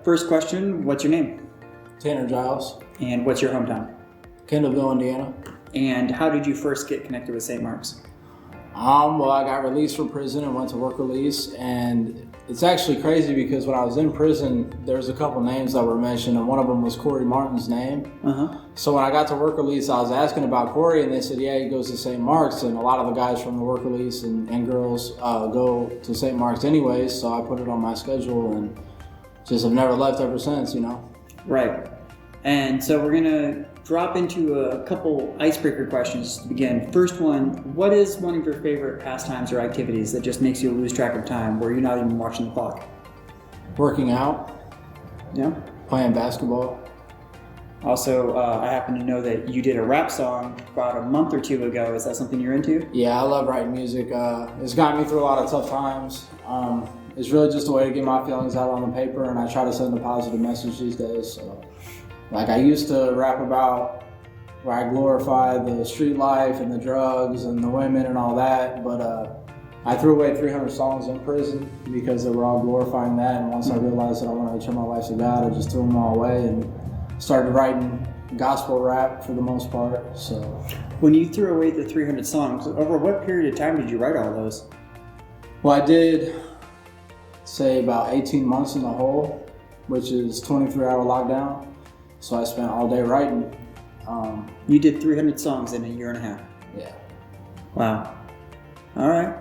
First question, what's your name? Tanner Giles. And what's your hometown? Kendallville, Indiana. And how did you first get connected with St. Mark's? Well, I got released from prison and went to work release, and it's actually crazy because when I was in prison, there was a couple names that were mentioned, and one of them was Corey Martin's name. So when I got to work release, I was asking about Corey, and they said, yeah, he goes to St. Mark's, and a lot of the guys from the work release and girls go to St. Mark's anyways, so I put it on my schedule, and just have never left ever since, you know? Right. And so we're going to drop into a couple icebreaker questions to begin. First one, what is one of your favorite pastimes or activities that just makes you lose track of time where you're not even watching the clock? Working out. Yeah. Playing basketball. Also, I happen to know that you did a rap song about a month or two ago. Is that something you're into? Yeah, I love writing music. It's gotten me through a lot of tough times. It's really just a way to get my feelings out on the paper, and I try to send a positive message these days. So. Like I used to rap about where I glorify the street life and the drugs and the women and all that, but I threw away 300 songs in prison because they were all glorifying that, and once I realized that I wanted to turn my life to God, I just threw them all away and started writing gospel rap for the most part. So, when you threw away the 300 songs, over what period of time did you write all those? Well, I did say about 18 months in the hole, which is 23-hour lockdown. So I spent all day writing. You did 300 songs in a year and a half? Yeah. Wow. All right.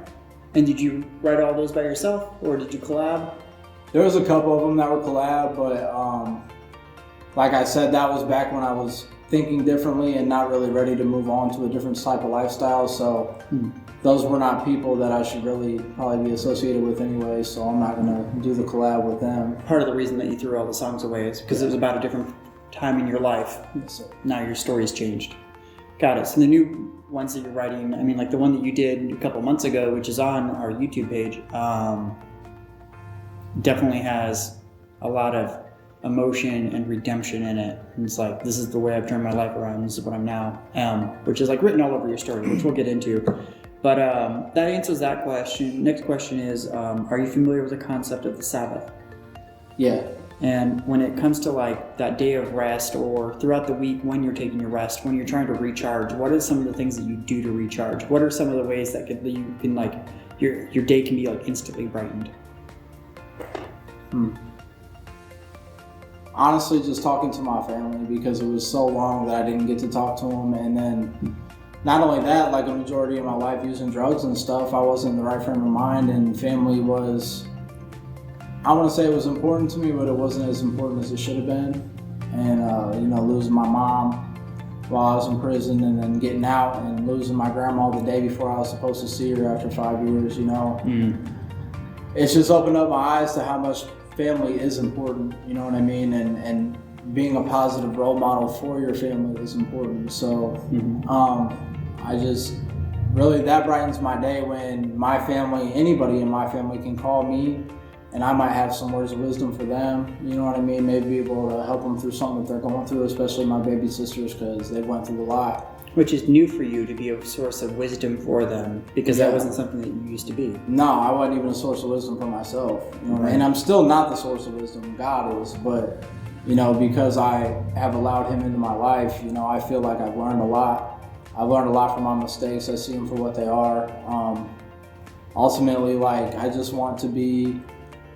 And did you write all those by yourself, or did you collab? There was a couple of them that were collab, but like I said, that was back when I was thinking differently and not really ready to move on to a different type of lifestyle. So those were not people that I should really probably be associated with anyway, so I'm not going to do the collab with them. Part of the reason that you threw all the songs away is because it was about a different time in your life. Yes, sir. Now your story's changed. Got it. So the new ones that you're writing, I mean, like the one that you did a couple months ago, which is on our YouTube page, definitely has a lot of emotion and redemption in it. And it's like, this is the way I've turned my life around. This is what I'm now, which is like written all over your story, which we'll get into. But that answers that question. Next question is, are you familiar with the concept of the Sabbath? Yeah. And when it comes to like that day of rest, or throughout the week when you're taking your rest, when you're trying to recharge, what are some of the things that you do to recharge? What are some of the ways that you can like your day can be like instantly brightened? Honestly, just talking to my family, because it was so long that I didn't get to talk to them. And then not only that, like a majority of my life using drugs and stuff, I wasn't in the right frame of mind, and family was, I want to say it was important to me, but it wasn't as important as it should have been. And, losing my mom while I was in prison, and then getting out and losing my grandma the day before I was supposed to see her after 5 years, It's just opened up my eyes to how much family is important, you know what I mean? And being a positive role model for your family is important. So I just, really, that brightens my day when my family, anybody in my family can call me, and I might have some words of wisdom for them, you know what I mean? Maybe be able to help them through something that they're going through, especially my baby sisters, because they went through a lot. Which is new for you to be a source of wisdom for them, because that wasn't something that you used to be. No, I wasn't even a source of wisdom for myself. You know what I mean? And I'm still not the source of wisdom, God is, but because I have allowed Him into my life, I feel like I've learned a lot. I've learned a lot from my mistakes. I see them for what they are. Ultimately, like, I just want to be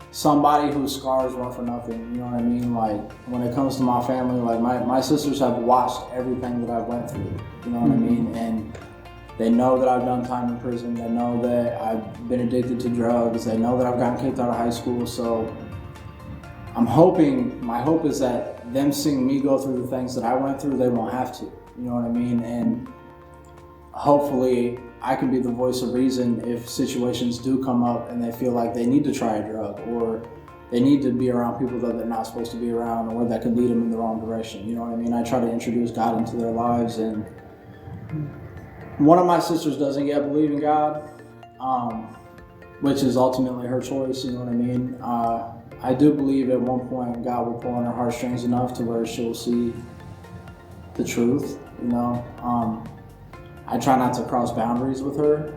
somebody whose scars weren't for nothing, you know what I mean? Like, when it comes to my family, like my sisters have watched everything that I've went through, you know what I mean? And they know that I've done time in prison. They know that I've been addicted to drugs. They know that I've gotten kicked out of high school. So my hope is that them seeing me go through the things that I went through, they won't have to, you know what I mean? And hopefully I can be the voice of reason if situations do come up and they feel like they need to try a drug, or they need to be around people that they're not supposed to be around, or that could lead them in the wrong direction. You know what I mean? I try to introduce God into their lives, and one of my sisters doesn't yet believe in God, which is ultimately her choice, you know what I mean? I do believe at one point God will pull on her heartstrings enough to where she'll see the truth, I try not to cross boundaries with her.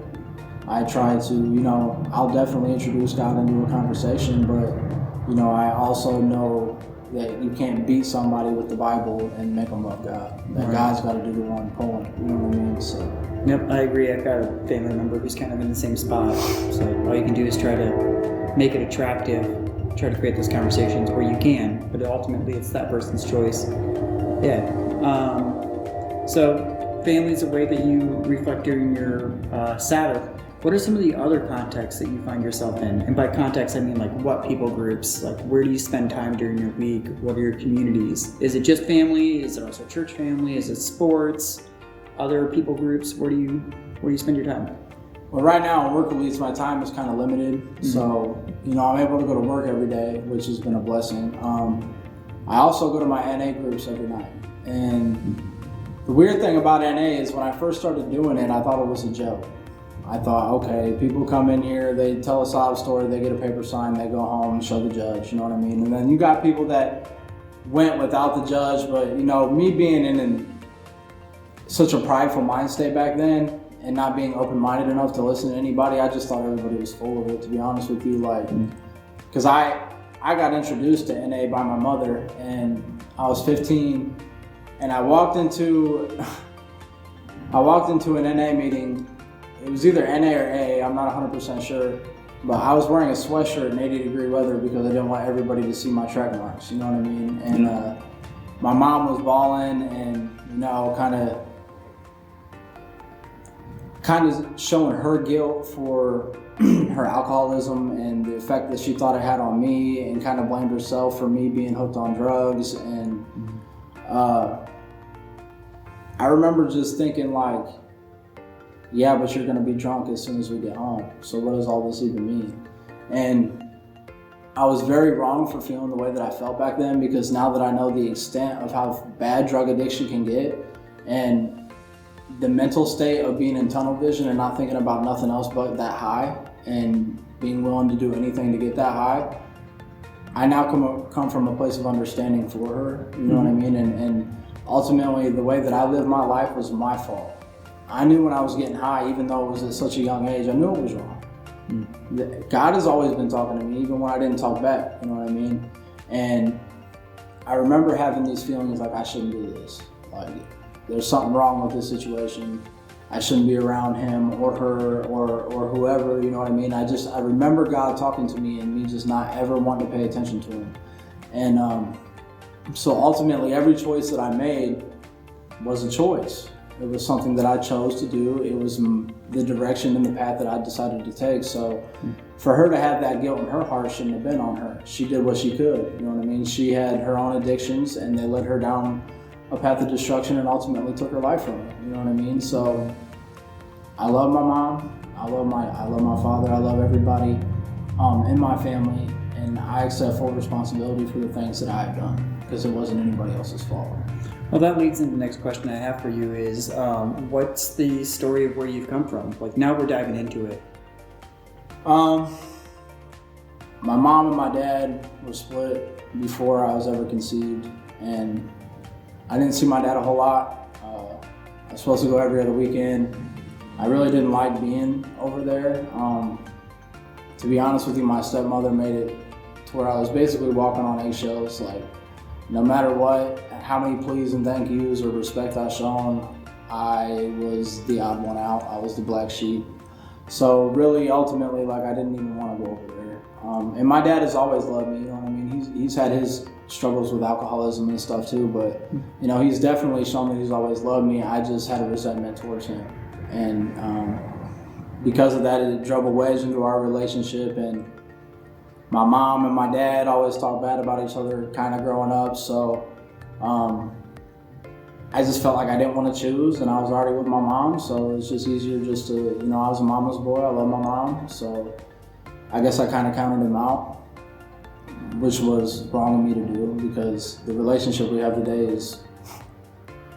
I try to, I'll definitely introduce God into a conversation, but, I also know that you can't beat somebody with the Bible and make them love God. That Right. God's got to do the one pulling. You know what I mean? So. Yep, I agree. I've got a family member who's kind of in the same spot. So all you can do is try to make it attractive, try to create those conversations where you can, but ultimately it's that person's choice. Yeah. So family is a way that you reflect during your Sabbath. What are some of the other contexts that you find yourself in? And by context, I mean like what people groups? Like where do you spend time during your week? What are your communities? Is it just family? Is it also church family? Is it sports? Other people groups? Where do you spend your time? Well, right now on work release, my time is kind of limited. Mm-hmm. So, I'm able to go to work every day, which has been a blessing. I also go to my NA groups every night. And the weird thing about NA is when I first started doing it, I thought it was a joke. I thought, okay, people come in here, they tell a sob story, they get a paper sign, they go home and show the judge, you know what I mean? And then you got people that went without the judge, but me being in such a prideful mind state back then and not being open-minded enough to listen to anybody, I just thought everybody was full of it, to be honest with you. Because I got introduced to NA by my mother, and I was 15, and I walked into an NA meeting. It was either NA or A, I'm not 100% sure, but I was wearing a sweatshirt in 80-degree weather because I didn't want everybody to see my track marks, you know what I mean? And my mom was bawling and, kind of showing her guilt for her alcoholism and the effect that she thought it had on me, and kind of blamed herself for me being hooked on drugs. And I remember just thinking yeah, but you're gonna be drunk as soon as we get home. So what does all this even mean? And I was very wrong for feeling the way that I felt back then, because now that I know the extent of how bad drug addiction can get, and the mental state of being in tunnel vision and not thinking about nothing else but that high, and being willing to do anything to get that high, I now come from a place of understanding for her, you know what I mean? And ultimately, the way that I lived my life was my fault. I knew when I was getting high, even though it was at such a young age, I knew it was wrong. God has always been talking to me, even when I didn't talk back, you know what I mean? And I remember having these feelings like I shouldn't do this. There's something wrong with this situation. I shouldn't be around him or her or whoever, you know what I mean? I remember God talking to me and me just not ever wanting to pay attention to him. And so ultimately, every choice that I made was a choice. It was something that I chose to do. It was the direction and the path that I decided to take. So for her to have that guilt in her heart shouldn't have been on her. She did what she could, you know what I mean? She had her own addictions, and they led her down a path of destruction and ultimately took her life from her, you know what I mean? So I love my mom, I love my father, I love everybody in my family, and I accept full responsibility for the things that I've done, because it wasn't anybody else's fault. Well, that leads into the next question I have for you is, what's the story of where you've come from? Now we're diving into it. My mom and my dad were split before I was ever conceived, and I didn't see my dad a whole lot. I was supposed to go every other weekend. I really didn't like being over there. To be honest with you, my stepmother made it to where I was basically walking on eggshells. No matter what, how many please and thank yous or respect I shown, I was the odd one out. I was the black sheep. So really, ultimately, I didn't even want to go over there. And my dad has always loved me, you know what I mean? He's had his struggles with alcoholism and stuff too, but he's definitely shown that he's always loved me. I just had a resentment towards him. And because of that, it drove a wedge into our relationship, and my mom and my dad always talked bad about each other kind of growing up, so I just felt like I didn't want to choose, and I was already with my mom, so it's just easier just to, I was a mama's boy, I love my mom, so I guess I kind of counted him out, which was wrong of me to do, because the relationship we have today is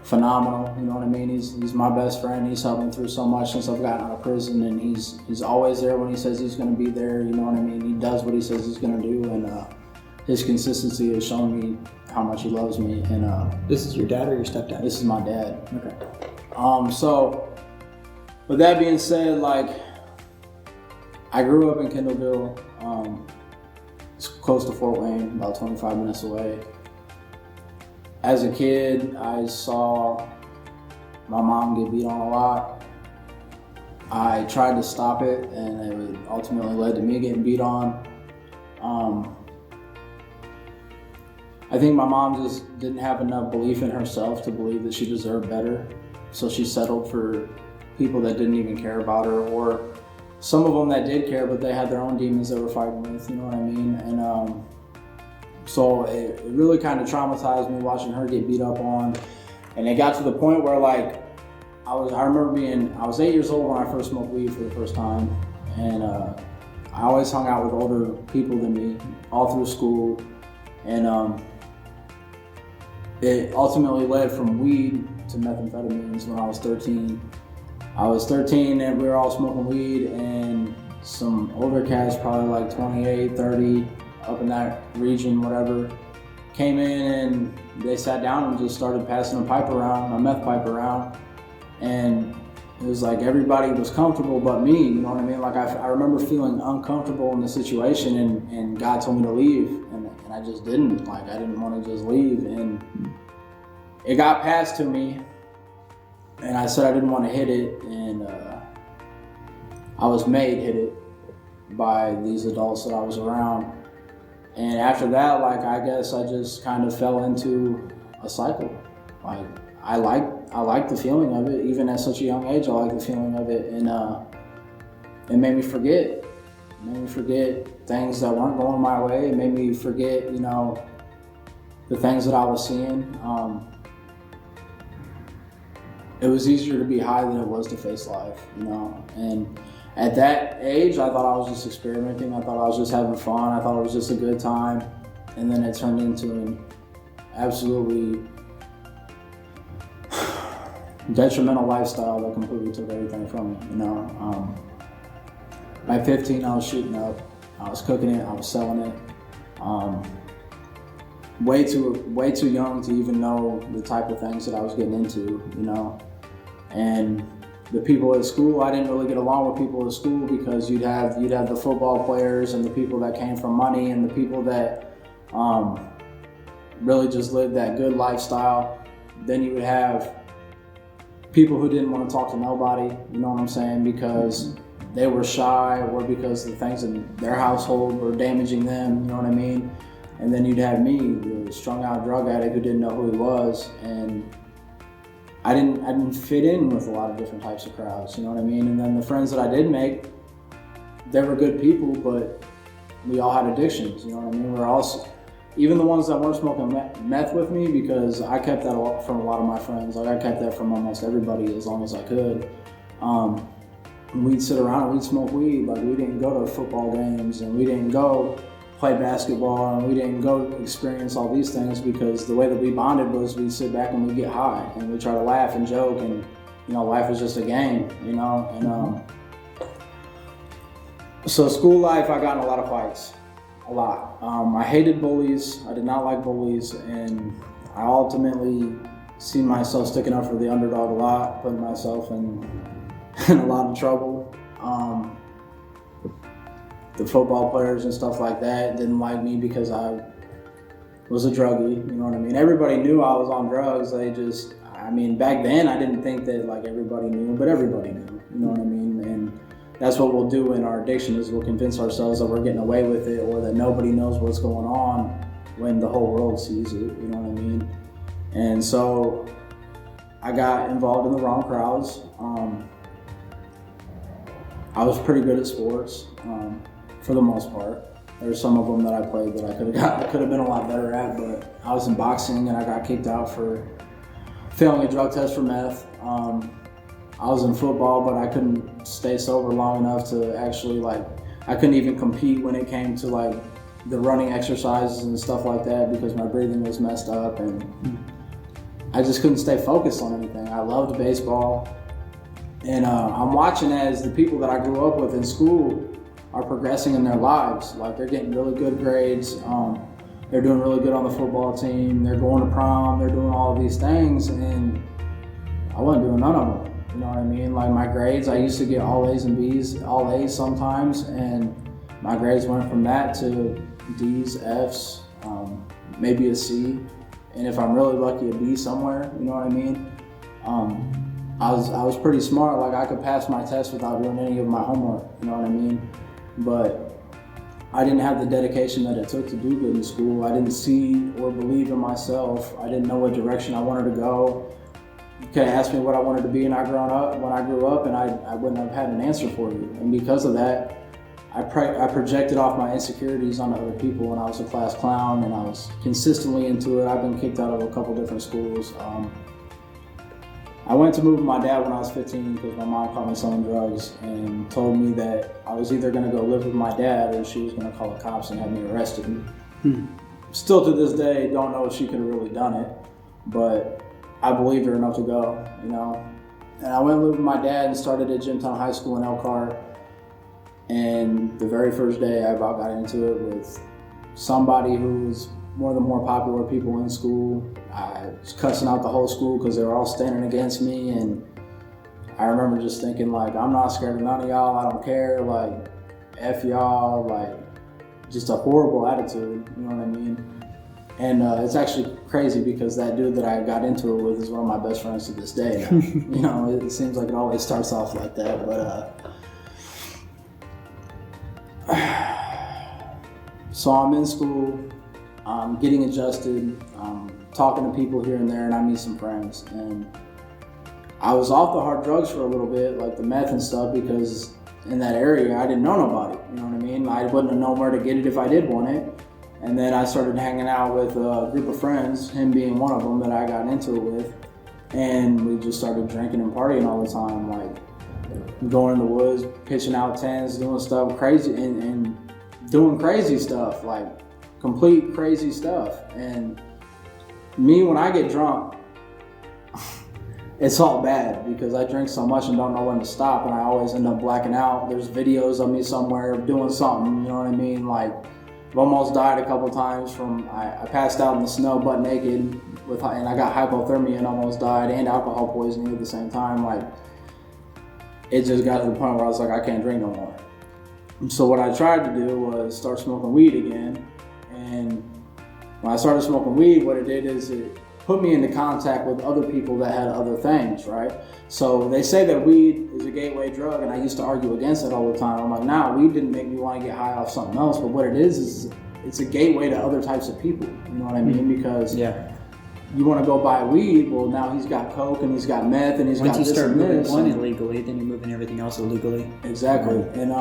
phenomenal, you know what I mean? He's my best friend. He's helped me through so much since I've gotten out of prison, and he's always there when he says he's going to be there, you know what I mean? He does what he says he's going to do, and his consistency has shown me how much he loves me. And this is your dad or your stepdad? This is my dad. Okay. So with that being said, I grew up in Kendallville. It's close to Fort Wayne, about 25 minutes away. As a kid, I saw my mom get beat on a lot. I tried to stop it, and it ultimately led to me getting beat on. I think my mom just didn't have enough belief in herself to believe that she deserved better. So she settled for people that didn't even care about her, or some of them that did care, but they had their own demons they were fighting with, you know what I mean? And so it really kind of traumatized me watching her get beat up on. And it got to the point where like, I was 8 years old when I first smoked weed for the first time. And I always hung out with older people than me all through school. And it ultimately led from weed to methamphetamines when I was 13. I was 13 and we were all smoking weed, and some older cats, probably like 28, 30, up in that region, whatever, came in and they sat down and just started passing a meth pipe around. And it was like everybody was comfortable but me, you know what I mean? Like I remember feeling uncomfortable in the situation, and God told me to leave, and I just didn't. Like I didn't want to just leave, and it got passed to me, and I said I didn't want to hit it, and I was made hit it by these adults that I was around. And after that, like I guess I just kind of fell into a cycle. Like I like the feeling of it, even at such a young age. I like the feeling of it, and it made me forget. It made me forget things that weren't going my way. It made me forget, you know, the things that I was seeing. It was easier to be high than it was to face life, you know. And at that age, I thought I was just experimenting. I thought I was just having fun. I thought it was just a good time. And then it turned into an absolutely detrimental lifestyle that completely took everything from me, you know. By 15, I was shooting up. I was cooking it. I was selling it. Way too young to even know the type of things that I was getting into, you know. And the people at school, I didn't really get along with people at school, because you'd have the football players and the people that came from money and the people that really just lived that good lifestyle. Then you would have people who didn't want to talk to nobody, you know what I'm saying, because they were shy, or because the things in their household were damaging them, you know what I mean? And then you'd have me, the strung out drug addict who didn't know who he was, and I didn't fit in with a lot of different types of crowds, you know what I mean? And then the friends that I did make, they were good people, but we all had addictions, you know what I mean? We're all, even the ones that weren't smoking meth with me, because I kept that from a lot of my friends. Like I kept that from almost everybody as long as I could. We'd sit around and we'd smoke weed. Like we didn't go to football games, and we didn't go play basketball, and we didn't go experience all these things, because the way that we bonded was we'd sit back and we'd get high and we'd try to laugh and joke, and you know, life is just a game, you know. And so school life, I got in a lot of fights, a lot. I hated bullies. I did not like bullies, and I ultimately see myself sticking up for the underdog a lot, putting myself in a lot of trouble. The football players and stuff like that didn't like me because I was a druggie, you know what I mean? Everybody knew I was on drugs. Back then I didn't think that like everybody knew, but everybody knew, you know what I mean? And that's what we'll do in our addiction, is we'll convince ourselves that we're getting away with it, or that nobody knows what's going on, when the whole world sees it, you know what I mean? And so I got involved in the wrong crowds. I was pretty good at sports. For the most part. There's some of them that I played that I could have been a lot better at, but I was in boxing and I got kicked out for failing a drug test for meth. I was in football, but I couldn't stay sober long enough to actually I couldn't even compete when it came to the running exercises and stuff like that, because my breathing was messed up and I just couldn't stay focused on anything. I loved baseball, and I'm watching as the people that I grew up with in school are progressing in their lives. Like they're getting really good grades, they're doing really good on the football team, they're going to prom, they're doing all of these things, and I wasn't doing none of them, you know what I mean? Like my grades, I used to get all A's and B's, all A's sometimes, and my grades went from that to D's, F's, maybe a C, and if I'm really lucky, a B somewhere. You know what I mean? I was pretty smart. Like, I could pass my test without doing any of my homework. You know what I mean? But I didn't have the dedication that it took to do good in school. I didn't see or believe in myself. I didn't know what direction I wanted to go. You could have asked me what I wanted to be when I grew up, and I wouldn't have had an answer for you. And because of that, I projected off my insecurities onto other people, and I was a class clown, and I was consistently into it. I've been kicked out of a couple different schools. I went to move with my dad when I was 15 because my mom caught me selling drugs and told me that I was either going to go live with my dad or she was going to call the cops and have me arrested. Still to this day, don't know if she could have really done it, but I believed her enough to go, you know. And I went and lived with my dad and started at Jimtown High School in Elkhart. And the very first day, I about got into it with somebody who was one of the more popular people in school. I was cussing out the whole school because they were all standing against me, and I remember just thinking, like, I'm not scared of none of y'all, I don't care, like, F y'all, like, just a horrible attitude, you know what I mean? And it's actually crazy because that dude that I got into it with is one of my best friends to this day. You know, it seems like it always starts off like that, but so I'm in school, I'm getting adjusted, talking to people here and there, and I meet some friends. And I was off the hard drugs for a little bit, like the meth and stuff, because in that area I didn't know nobody, you know what I mean? I wouldn't have known where to get it if I did want it. And then I started hanging out with a group of friends, him being one of them that I got into it with, and we just started drinking and partying all the time, like going in the woods, pitching out tents, doing stuff crazy, and doing crazy stuff, like complete crazy stuff. And me, when I get drunk, it's all bad because I drink so much and don't know when to stop, and I always end up blacking out. There's videos of me somewhere doing something, you know what I mean? Like, I've almost died a couple times from, I passed out in the snow butt naked, and I got hypothermia and almost died, and alcohol poisoning at the same time. Like, it just got to the point where I was like, I can't drink no more. So what I tried to do was start smoking weed again. And when I started smoking weed, what it did is it put me into contact with other people that had other things, right? So they say that weed is a gateway drug, and I used to argue against it all the time. I'm like, nah, weed didn't make me want to get high off something else, but what it is it's a gateway to other types of people, you know what I mean? Because you want to go buy weed, well, now he's got coke and he's got meth and he's got this and this. Once you start moving one illegally, then you're moving everything else illegally. Exactly. And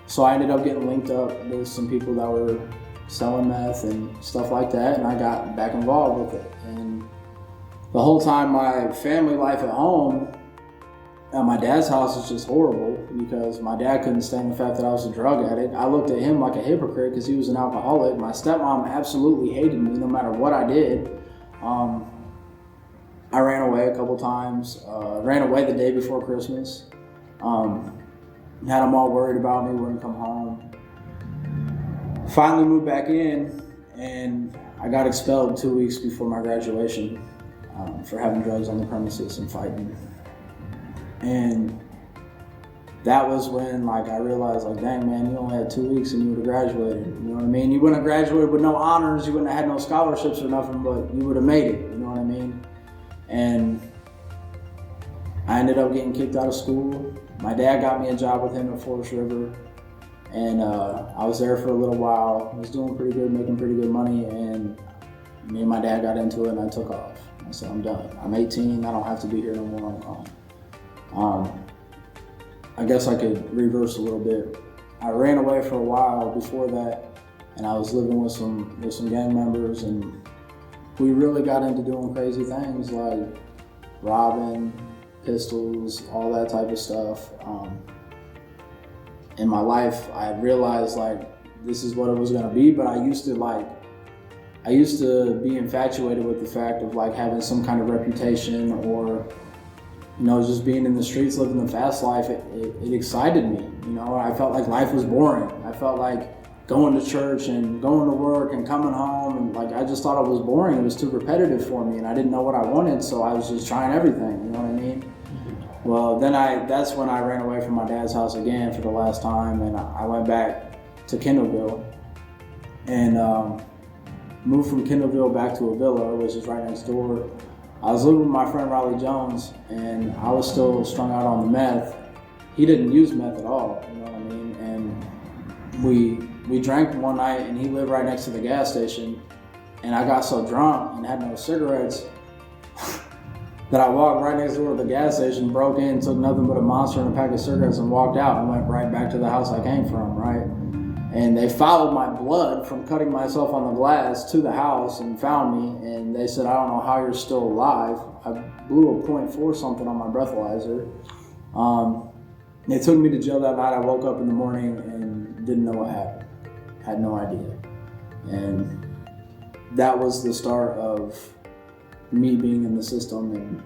so I ended up getting linked up with some people that were selling meth and stuff like that, and I got back involved with it. And the whole time, my family life at home at my dad's house was just horrible because my dad couldn't stand the fact that I was a drug addict. I looked at him like a hypocrite because he was an alcoholic. My stepmom absolutely hated me no matter what I did. I ran away a couple times, ran away the day before Christmas. Had them all worried about me, wouldn't come home. Finally moved back in, and I got expelled 2 weeks before my graduation for having drugs on the premises and fighting. And that was when, like, I realized, like, dang, man, you only had 2 weeks and you would have graduated. You know what I mean? You wouldn't have graduated with no honors, you wouldn't have had no scholarships or nothing, but you would have made it. You know what I mean? And I ended up getting kicked out of school. My dad got me a job with him at Forest River. And I was there for a little while. I was doing pretty good, making pretty good money, and me and my dad got into it, and I took off. I said, I'm done. I'm 18, I don't have to be here no more. I'm gone. I guess I could reverse a little bit. I ran away for a while before that, and I was living with some gang members, and we really got into doing crazy things like robbing, pistols, all that type of stuff. In my life, I realized, like, this is what it was gonna be, but I used to be infatuated with the fact of, like, having some kind of reputation or, you know, just being in the streets, living the fast life. It excited me, you know. I felt like life was boring. I felt like going to church and going to work and coming home, and, like, I just thought it was boring. It was too repetitive for me, and I didn't know what I wanted, so I was just trying everything, you know what I mean? Well, that's when I ran away from my dad's house again for the last time, and I went back to Kendallville and moved from Kendallville back to a villa, which is right next door. I was living with my friend Riley Jones, and I was still strung out on the meth. He didn't use meth at all, you know what I mean? And we drank one night, and he lived right next to the gas station, and I got so drunk and had no cigarettes that I walked right next door to the gas station, broke in, took nothing but a Monster and a pack of cigarettes, and walked out and went right back to the house I came from, right? And they followed my blood from cutting myself on the glass to the house and found me, and they said, I don't know how you're still alive. I blew a .4 something on my breathalyzer. They took me to jail that night. I woke up in the morning and didn't know what happened. Had no idea. And that was the start of me being in the system, and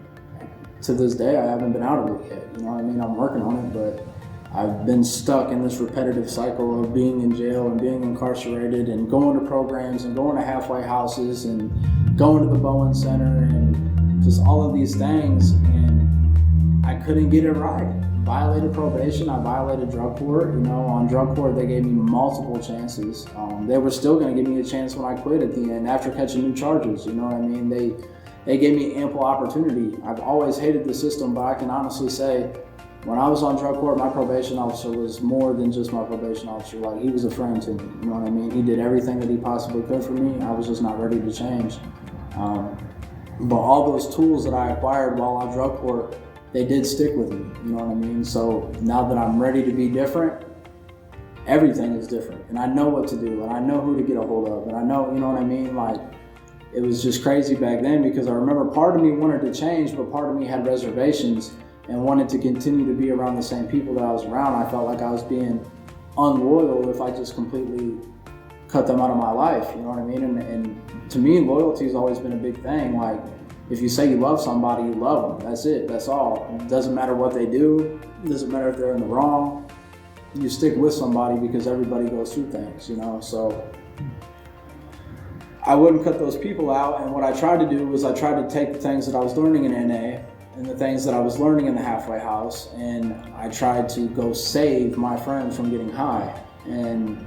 to this day I haven't been out of it yet. You know what I mean? I'm working on it, but I've been stuck in this repetitive cycle of being in jail and being incarcerated and going to programs and going to halfway houses and going to the Bowen Center and just all of these things, and I couldn't get it right. Violated probation, I violated drug court. You know, on drug court they gave me multiple chances. They were still going to give me a chance when I quit at the end after catching new charges. You know what I mean? They gave me ample opportunity. I've always hated the system, but I can honestly say, when I was on drug court, my probation officer was more than just my probation officer. Like, he was a friend to me, you know what I mean? He did everything that he possibly could for me. I was just not ready to change. But all those tools that I acquired while on drug court, they did stick with me, you know what I mean? So now that I'm ready to be different, everything is different. And I know what to do, and I know who to get a hold of, and I know, you know what I mean? Like, it was just crazy back then, because I remember part of me wanted to change, but part of me had reservations and wanted to continue to be around the same people that I was around. I felt like I was being unloyal if I just completely cut them out of my life, you know what I mean? And to me, loyalty has always been a big thing. Like, if you say you love somebody, you love them. That's it, that's all. It doesn't matter what they do, it doesn't matter if they're in the wrong. You stick with somebody because everybody goes through things, you know? So I wouldn't cut those people out, and what I tried to do was I tried to take the things that I was learning in NA and the things that I was learning in the halfway house, and I tried to go save my friends from getting high. And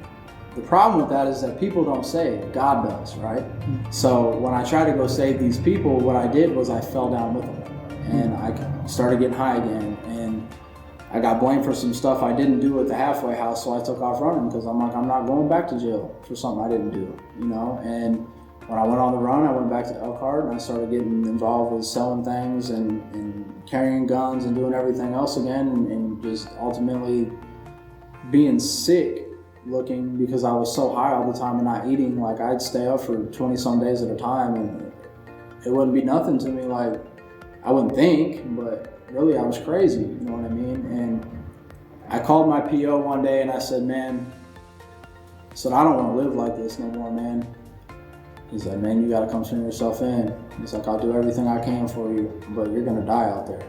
the problem with that is that people don't save, God does, right? So when I tried to go save these people, what I did was I fell down with them, and I started getting high again, and I got blamed for some stuff I didn't do at the halfway house, so I took off running, because I'm like, I'm not going back to jail for something I didn't do, you know? And when I went on the run, I went back to Elkhart, and I started getting involved with selling things and carrying guns and doing everything else again, and just ultimately being sick looking, because I was so high all the time and not eating. Like, I'd stay up for 20 some days at a time, and it wouldn't be nothing to me. Like, I wouldn't think, but really I was crazy, you know what I mean? And I called my PO one day and I said, man, I said, I don't want to live like this no more, man. He said, man, you got to come turn yourself in. He's like, I'll do everything I can for you, but you're going to die out there.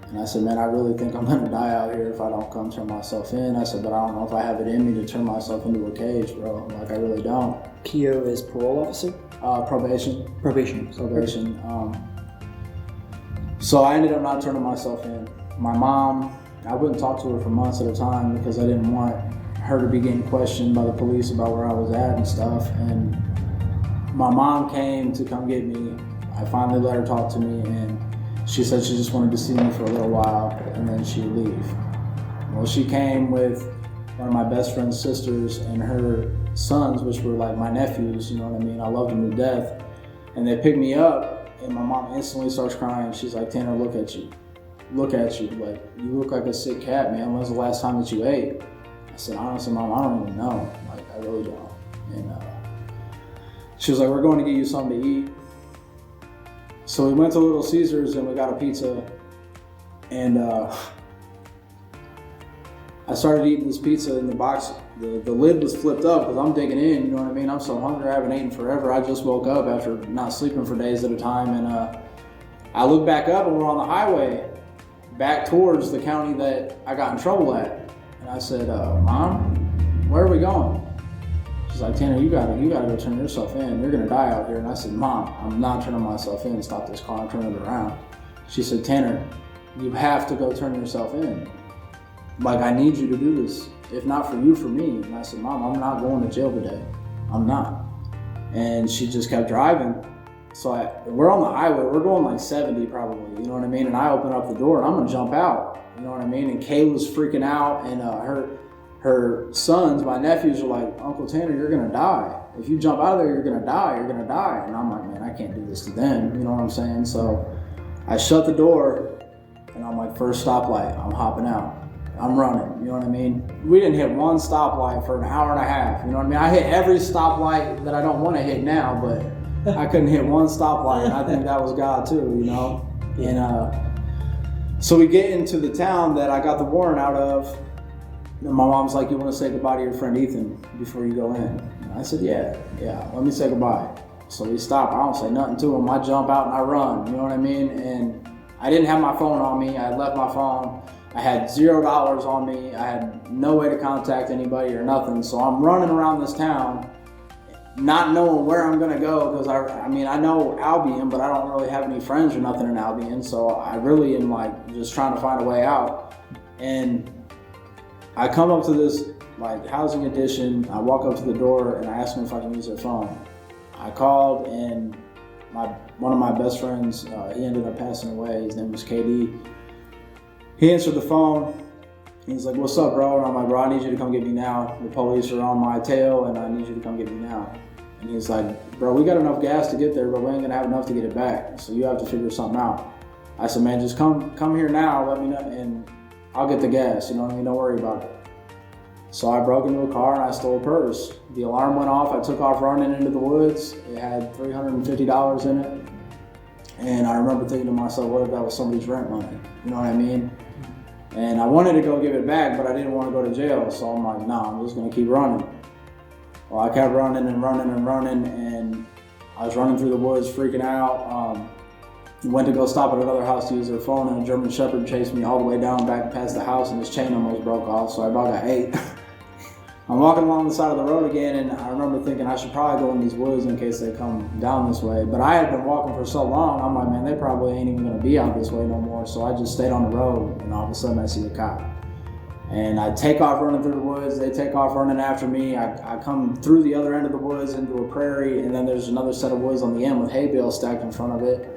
And I said, man, I really think I'm going to die out here if I don't come turn myself in. I said, but I don't know if I have it in me to turn myself into a cage, bro. Like, I really don't. PO is parole officer? Probation. Probation. So I ended up not turning myself in. My mom, I wouldn't talk to her for months at a time because I didn't want her to be getting questioned by the police about where I was at and stuff. And my mom came to come get me. I finally let her talk to me, and she said she just wanted to see me for a little while and then she'd leave. Well, she came with one of my best friend's sisters and her sons, which were like my nephews, you know what I mean? I loved them to death. And they picked me up, and my mom instantly starts crying. She's like, Tanner, look at you. Look at you. Like, you look like a sick cat, man. When's the last time that you ate? I said, honestly, Mom, I don't even know. Like, I really don't. And she was like, we're going to get you something to eat. So we went to Little Caesars and we got a pizza. And I started eating this pizza in the box. The lid was flipped up because I'm digging in, you know what I mean? I'm so hungry, I haven't eaten forever. I just woke up after not sleeping for days at a time, and I look back up and we're on the highway back towards the county that I got in trouble at. And I said, Mom, where are we going? She's like, Tanner, you gotta go turn yourself in. You're gonna die out here. And I said, Mom, I'm not turning myself in. Stop this car, I'm turning it around. She said, Tanner, you have to go turn yourself in. Like, I need you to do this. If not for you, for me. And I said, Mom, I'm not going to jail today. I'm not. And she just kept driving. So we're on the highway. We're going like 70 probably, you know what I mean? And I open up the door and I'm going to jump out, you know what I mean? And Kay was freaking out, and her sons, my nephews, are like, Uncle Tanner, you're going to die. If you jump out of there, you're going to die. You're going to die. And I'm like, man, I can't do this to them. You know what I'm saying? So I shut the door and I'm like, first stoplight, I'm hopping out. I'm running, you know what I mean? We didn't hit one stoplight for an hour and a half, you know what I mean? I hit every stoplight that I don't want to hit now, but I couldn't hit one stoplight, and I think that was God too, you know? And so we get into the town that I got the warrant out of, and my mom's like, you want to say goodbye to your friend Ethan before you go in? And I said, yeah, let me say goodbye. So we stop, I don't say nothing to him, I jump out and I run, you know what I mean? And I didn't have my phone on me, I had left my phone. I had $0 on me. I had no way to contact anybody or nothing. So I'm running around this town, not knowing where I'm gonna go, because I know Albion, but I don't really have any friends or nothing in Albion. So I really am like just trying to find a way out. And I come up to this like housing addition. I walk up to the door and I ask them if I can use their phone. I called, and one of my best friends, he ended up passing away. His name was KD. He answered the phone. He's like, what's up, bro? And I'm like, bro, I need you to come get me now. The police are on my tail, and I need you to come get me now. And he's like, bro, we got enough gas to get there, but we ain't gonna have enough to get it back. So you have to figure something out. I said, man, just come here now, let me know, and I'll get the gas, you know what I mean? Don't worry about it. So I broke into a car and I stole a purse. The alarm went off. I took off running into the woods. It had $350 in it. And I remember thinking to myself, what if that was somebody's rent money? You know what I mean? And I wanted to go give it back, but I didn't want to go to jail. So I'm like, nah, I'm just going to keep running. Well, I kept running and running and running, and I was running through the woods, freaking out. Went to go stop at another house to use their phone, and a German Shepherd chased me all the way down back past the house, and his chain almost broke off, so I about got ate. I'm walking along the side of the road again, and I remember thinking I should probably go in these woods in case they come down this way. But I had been walking for so long, I'm like, man, they probably ain't even gonna be out this way no more. So I just stayed on the road, and all of a sudden I see a cop. And I take off running through the woods, they take off running after me. I come through the other end of the woods into a prairie, and then there's another set of woods on the end with hay bales stacked in front of it.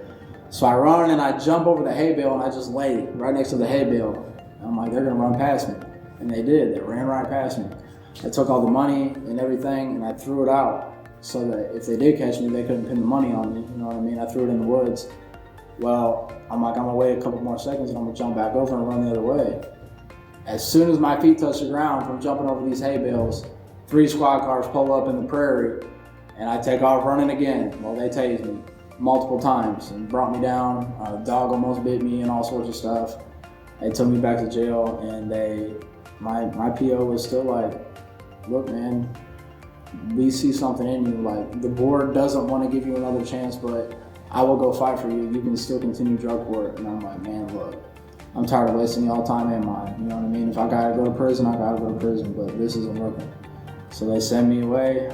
So I run and I jump over the hay bale, and I just lay right next to the hay bale. And I'm like, they're gonna run past me. And they did, they ran right past me. I took all the money and everything, and I threw it out so that if they did catch me, they couldn't pin the money on me, you know what I mean? I threw it in the woods. Well, I'm like, I'm gonna wait a couple more seconds and I'm gonna jump back over and run the other way. As soon as my feet touch the ground from jumping over these hay bales, 3 squad cars pull up in the prairie, and I take off running again. Well, they tased me multiple times and brought me down. A dog almost bit me and all sorts of stuff. They took me back to jail, and my PO was still like, look, man, we see something in you. Like, the board doesn't want to give you another chance, but I will go fight for you. You can still continue drug court. And I'm like, man, look, I'm tired of wasting y'all time and mine. You know what I mean? If I gotta go to prison, I gotta go to prison, but this isn't working. So they send me away.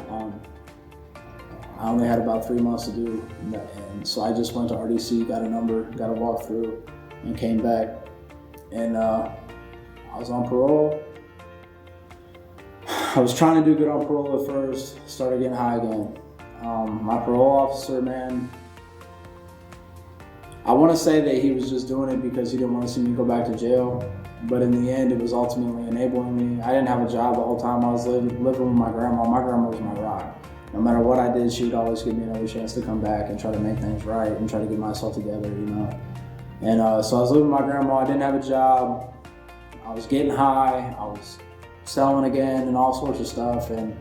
I only had about 3 months to do, and so I just went to RDC, got a number, got a walkthrough, and came back. And I was on parole. I was trying to do good on parole at first, started getting high again. My parole officer, man, I want to say that he was just doing it because he didn't want to see me go back to jail, but in the end, it was ultimately enabling me. I didn't have a job the whole time I was living with my grandma. My grandma was my rock. No matter what I did, she would always give me another chance to come back and try to make things right and try to get myself together, you know. And so I was living with my grandma. I didn't have a job. I was getting high. I was selling again and all sorts of stuff. And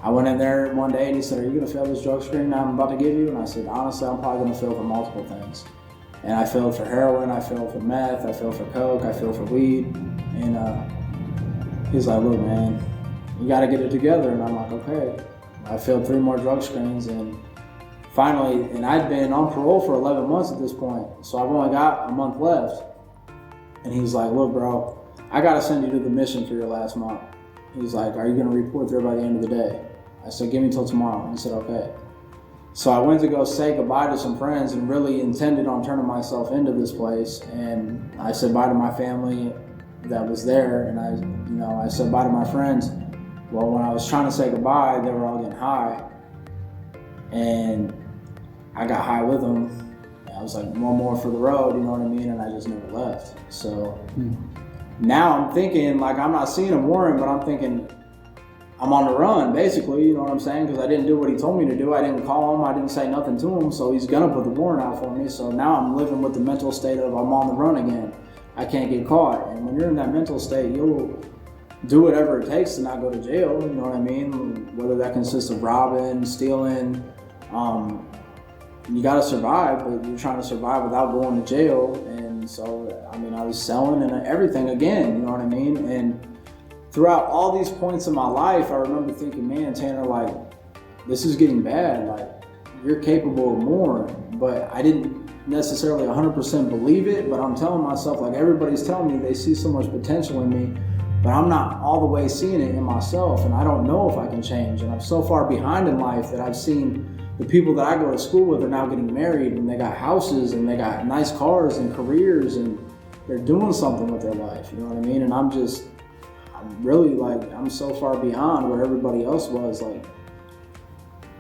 I went in there one day and he said, are you gonna fail this drug screen I'm about to give you? And I said, honestly, I'm probably gonna fail for multiple things. And I failed for heroin, I failed for meth, I failed for coke, I failed for weed. And he's like, look, man, you gotta get it together. And I'm like, okay. I failed 3 more drug screens, and finally, and I'd been on parole for 11 months at this point. So I've only got a month left. And he's like, look, bro, I gotta send you to the mission for your last month. He's like, are you gonna report there by the end of the day? I said, give me till tomorrow. He said, okay. So I went to go say goodbye to some friends and really intended on turning myself into this place. And I said bye to my family that was there, and I said bye to my friends. Well, when I was trying to say goodbye, they were all getting high, and I got high with them. I was like, one more for the road, you know what I mean? And I just never left. So now I'm thinking, like, I'm not seeing him warring, but I'm thinking I'm on the run, basically, you know what I'm saying? Because I didn't do what he told me to do. I didn't call him. I didn't say nothing to him. So he's gonna put the warrant out for me. So now I'm living with the mental state of I'm on the run again. I can't get caught. And when you're in that mental state, you'll do whatever it takes to not go to jail, you know what I mean? Whether that consists of robbing, stealing, you gotta survive, but you're trying to survive without going to jail. And so, I mean, I was selling and everything again, you know what I mean? And throughout all these points in my life, I remember thinking, man, Tanner, like, this is getting bad. Like, you're capable of more. But I didn't necessarily 100% believe it, but I'm telling myself, like, everybody's telling me they see so much potential in me, but I'm not all the way seeing it in myself, and I don't know if I can change. And I'm so far behind in life that I've seen the people that I go to school with are now getting married, and they got houses, and they got nice cars and careers, and they're doing something with their life, you know what I mean? And I'm really, like, I'm so far beyond where everybody else was. Like,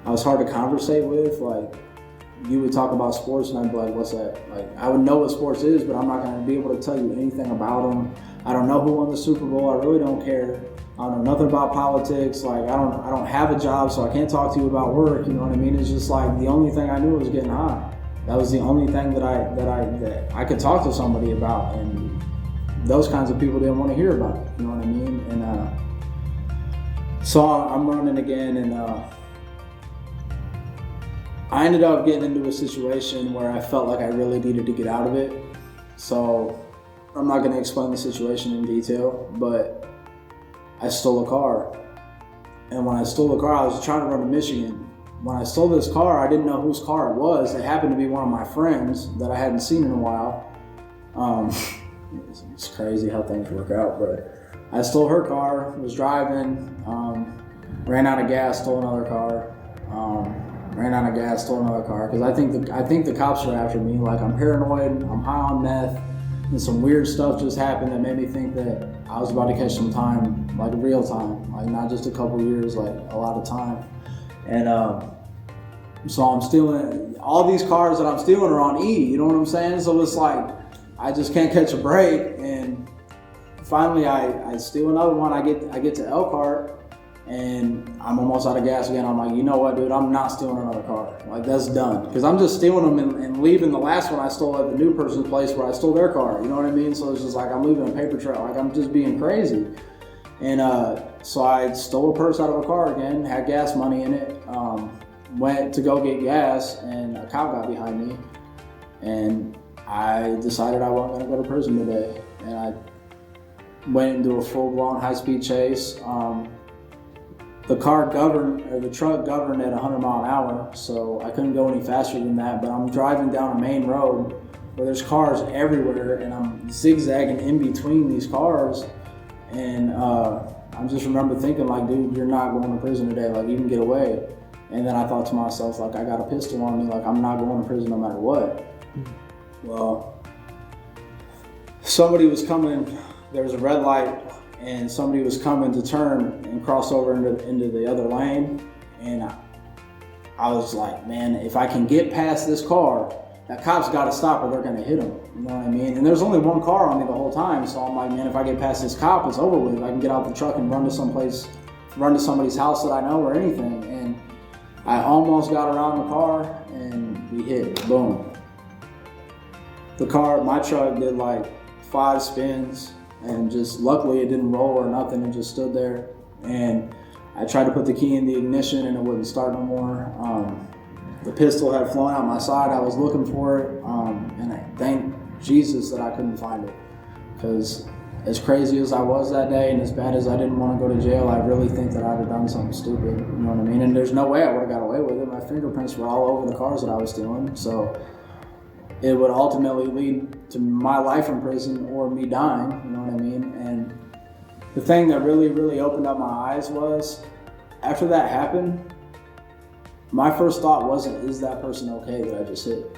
I was hard to conversate with. Like, you would talk about sports and I'd be like, what's that? Like, I would know what sports is, but I'm not going to be able to tell you anything about them. I don't know who won the Super Bowl. I really don't care. I don't know nothing about politics. Like, I don't have a job, so I can't talk to you about work. You know what I mean? It's just like the only thing I knew was getting high. That was the only thing that I could talk to somebody about, and those kinds of people didn't want to hear about it. You know what I mean? And so I'm running again, and I ended up getting into a situation where I felt like I really needed to get out of it. So I'm not going to explain the situation in detail, but I stole a car. And when I stole the car, I was trying to run to Michigan. When I stole this car, I didn't know whose car it was. It happened to be one of my friends that I hadn't seen in a while. It's crazy how things work out, but I stole her car, was driving, ran out of gas, stole another car. Ran out of gas, stole another car, because I think the cops are after me. Like, I'm paranoid, I'm high on meth, and some weird stuff just happened that made me think that I was about to catch some time, like real time, like not just a couple years, like a lot of time. And so I'm stealing, all these cars that I'm stealing are on E, you know what I'm saying? So it's like, I just can't catch a break. And finally I steal another one, I get to Elkhart, and I'm almost out of gas again. I'm like, you know what, dude, I'm not stealing another car. Like, that's done. Because I'm just stealing them and leaving the last one I stole at the new person's place where I stole their car. You know what I mean? So it's just like, I'm leaving a paper trail. Like, I'm just being crazy. And so I stole a purse out of a car again, had gas money in it, went to go get gas, and a cop got behind me. And I decided I wasn't going to go to prison today. And I went into a full-blown high-speed chase. The truck governed at 100 mile an hour, so I couldn't go any faster than that, but I'm driving down a main road where there's cars everywhere, and I'm zigzagging in between these cars, and I just remember thinking, like, dude, you're not going to prison today, like, you can get away. And then I thought to myself, like, I got a pistol on me, like, I'm not going to prison no matter what. Well, somebody was coming, there was a red light, and somebody was coming to turn and cross over into the other lane. And I was like, man, if I can get past this car, that cop's got to stop or they're going to hit him. You know what I mean? And there's only one car on me the whole time. So I'm like, man, if I get past this cop, it's over with. I can get out the truck and run to somebody's house that I know or anything. And I almost got around the car and we hit, boom. My truck did like 5 spins. And just luckily it didn't roll or nothing, it just stood there. And I tried to put the key in the ignition and it wouldn't start no more. The pistol had flown out my side, I was looking for it, and I thank Jesus that I couldn't find it. Because as crazy as I was that day and as bad as I didn't want to go to jail, I really think that I'd have done something stupid, you know what I mean? And there's no way I would have got away with it. My fingerprints were all over the cars that I was stealing, so it would ultimately lead to my life in prison or me dying, you know what I mean? And the thing that really, really opened up my eyes was, after that happened, my first thought wasn't, is that person okay that I just hit?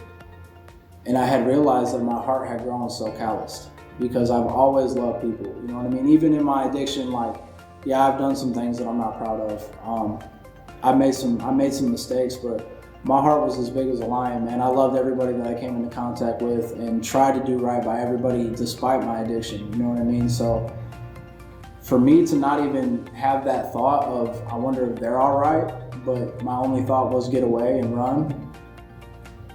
And I had realized that my heart had grown so calloused because I've always loved people. You know what I mean? Even in my addiction, like, yeah, I've done some things that I'm not proud of. I made some mistakes, but my heart was as big as a lion, man. I loved everybody that I came into contact with and tried to do right by everybody despite my addiction. You know what I mean? So for me to not even have that thought of, I wonder if they're all right, but my only thought was get away and run,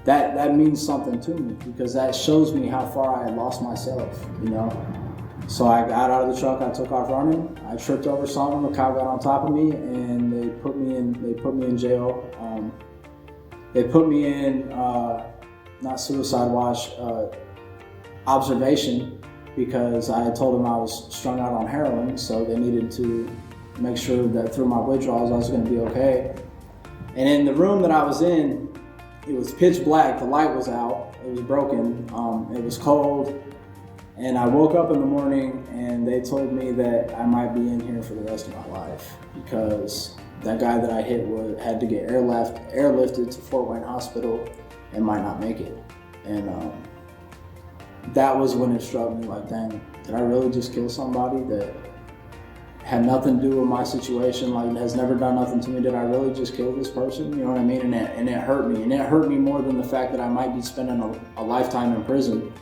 that means something to me because that shows me how far I had lost myself, you know? So I got out of the truck, I took off running, I tripped over something, the cop got on top of me, and they put me in jail. They put me in, not suicide watch, observation, because I had told them I was strung out on heroin, so they needed to make sure that through my withdrawals I was going to be okay. And in the room that I was in, it was pitch black, the light was out, it was broken, it was cold, and I woke up in the morning and they told me that I might be in here for the rest of my life because that guy that I hit had to get airlifted to Fort Wayne Hospital and might not make it. And that was when it struck me, like, dang, did I really just kill somebody that had nothing to do with my situation, like has never done nothing to me? Did I really just kill this person? You know what I mean? And it hurt me. And it hurt me more than the fact that I might be spending a lifetime in prison.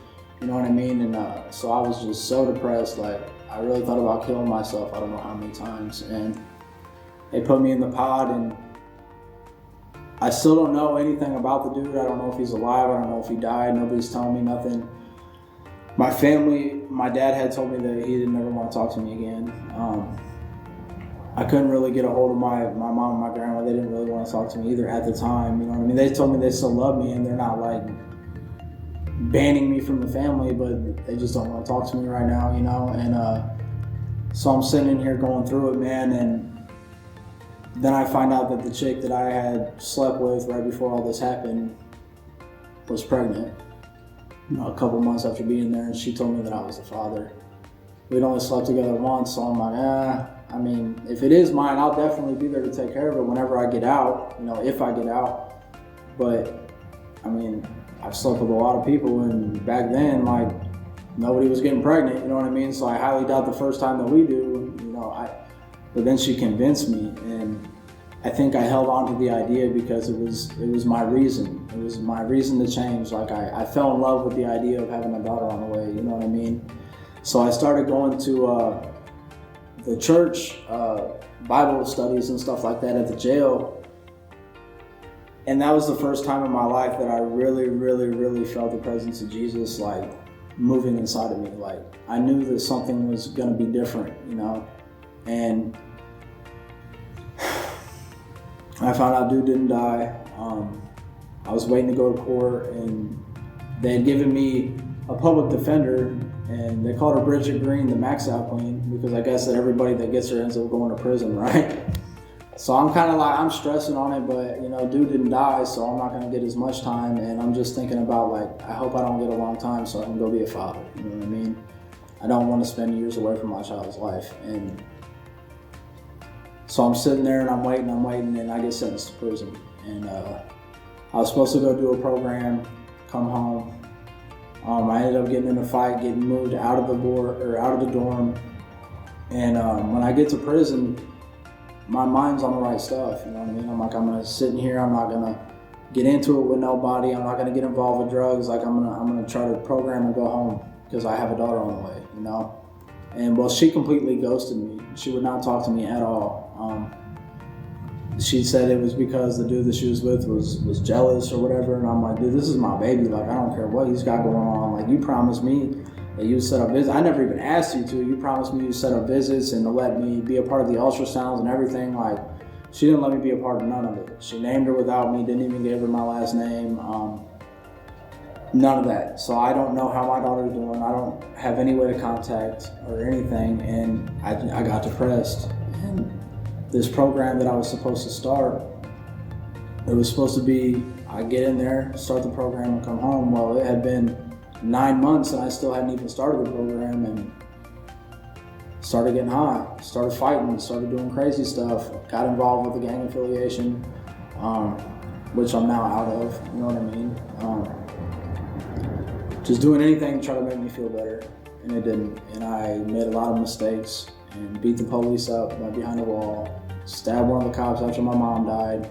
You know what I mean? And so I was just so depressed. Like, I really thought about killing myself. I don't know how many times. And they put me in the pod, and I still don't know anything about the dude. I don't know if he's alive. I don't know if he died. Nobody's telling me nothing. My family, my dad had told me that he didn't ever want to talk to me again. I couldn't really get a hold of my mom and my grandma. They didn't really want to talk to me either at the time. You know what I mean? They told me they still love me and they're not like banning me from the family, but they just don't want to talk to me right now, you know? And so I'm sitting in here going through it, man, and then I find out that the chick that I had slept with right before all this happened was pregnant. A couple months after being there, and she told me that I was the father. We'd only slept together once, so I'm like, I mean, if it is mine, I'll definitely be there to take care of it whenever I get out, you know, if I get out. But, I mean, I've slept with a lot of people, and back then, like, nobody was getting pregnant, you know what I mean? So I highly doubt the first time that we do, you know, but then she convinced me, and I think I held on to the idea because it was my reason. It was my reason to change. Like, I fell in love with the idea of having a daughter on the way, you know what I mean? So I started going to the church, Bible studies and stuff like that at the jail. And that was the first time in my life that I really, really, really felt the presence of Jesus, like, moving inside of me. Like, I knew that something was gonna be different, you know? And I found out dude didn't die. I was waiting to go to court, and they had given me a public defender, and they called her Bridget Green, the max out queen, because I guess that everybody that gets her ends up going to prison, right? So I'm kind of like, I'm stressing on it, but, you know, dude didn't die, so I'm not going to get as much time, and I'm just thinking about, like, I hope I don't get a long time so I can go be a father, you know what I mean? I don't want to spend years away from my child's life. And so I'm sitting there and I'm waiting, and I get sentenced to prison. And I was supposed to go do a program, come home. I ended up getting in a fight, getting moved out of the dorm. And when I get to prison, my mind's on the right stuff. You know what I mean? I'm like, I'm gonna sit in here. I'm not gonna get into it with nobody. I'm not gonna get involved with drugs. Like, I'm gonna try to program and go home because I have a daughter on the way. You know? And well, she completely ghosted me. She would not talk to me at all. She said it was because the dude that she was with was jealous or whatever. And I'm like, dude, this is my baby. Like, I don't care what he's got going on. Like, you promised me that you would set up visits. I never even asked you to. You promised me you'd set up visits and to let me be a part of the ultrasounds and everything. Like, she didn't let me be a part of none of it. She named her without me, didn't even give her my last name. None of that. So I don't know how my daughter's doing. I don't have any way to contact or anything. And I got depressed. And this program that I was supposed to start, it was supposed to be, I get in there, start the program, and come home. Well, it had been 9 months and I still hadn't even started the program, and started getting high, started fighting, started doing crazy stuff, got involved with the gang affiliation, which I'm now out of, you know what I mean? Just doing anything to try to make me feel better, and it didn't. And I made a lot of mistakes and beat the police up, went behind the wall, stabbed one of the cops after my mom died,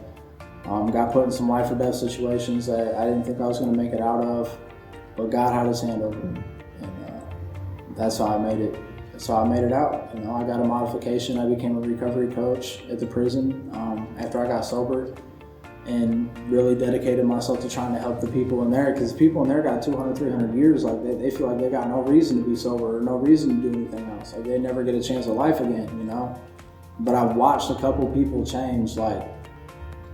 got put in some life or death situations that I didn't think I was gonna make it out of, but God had his hand over me, and that's how I made it. That's how I made it out. You know, I got a modification. I became a recovery coach at the prison after I got sober, and really dedicated myself to trying to help the people in there, because people in there got 200, 300 years. Like they feel like they got no reason to be sober or no reason to do anything else. Like they never get a chance at life again, you know? But I've watched a couple people change. Like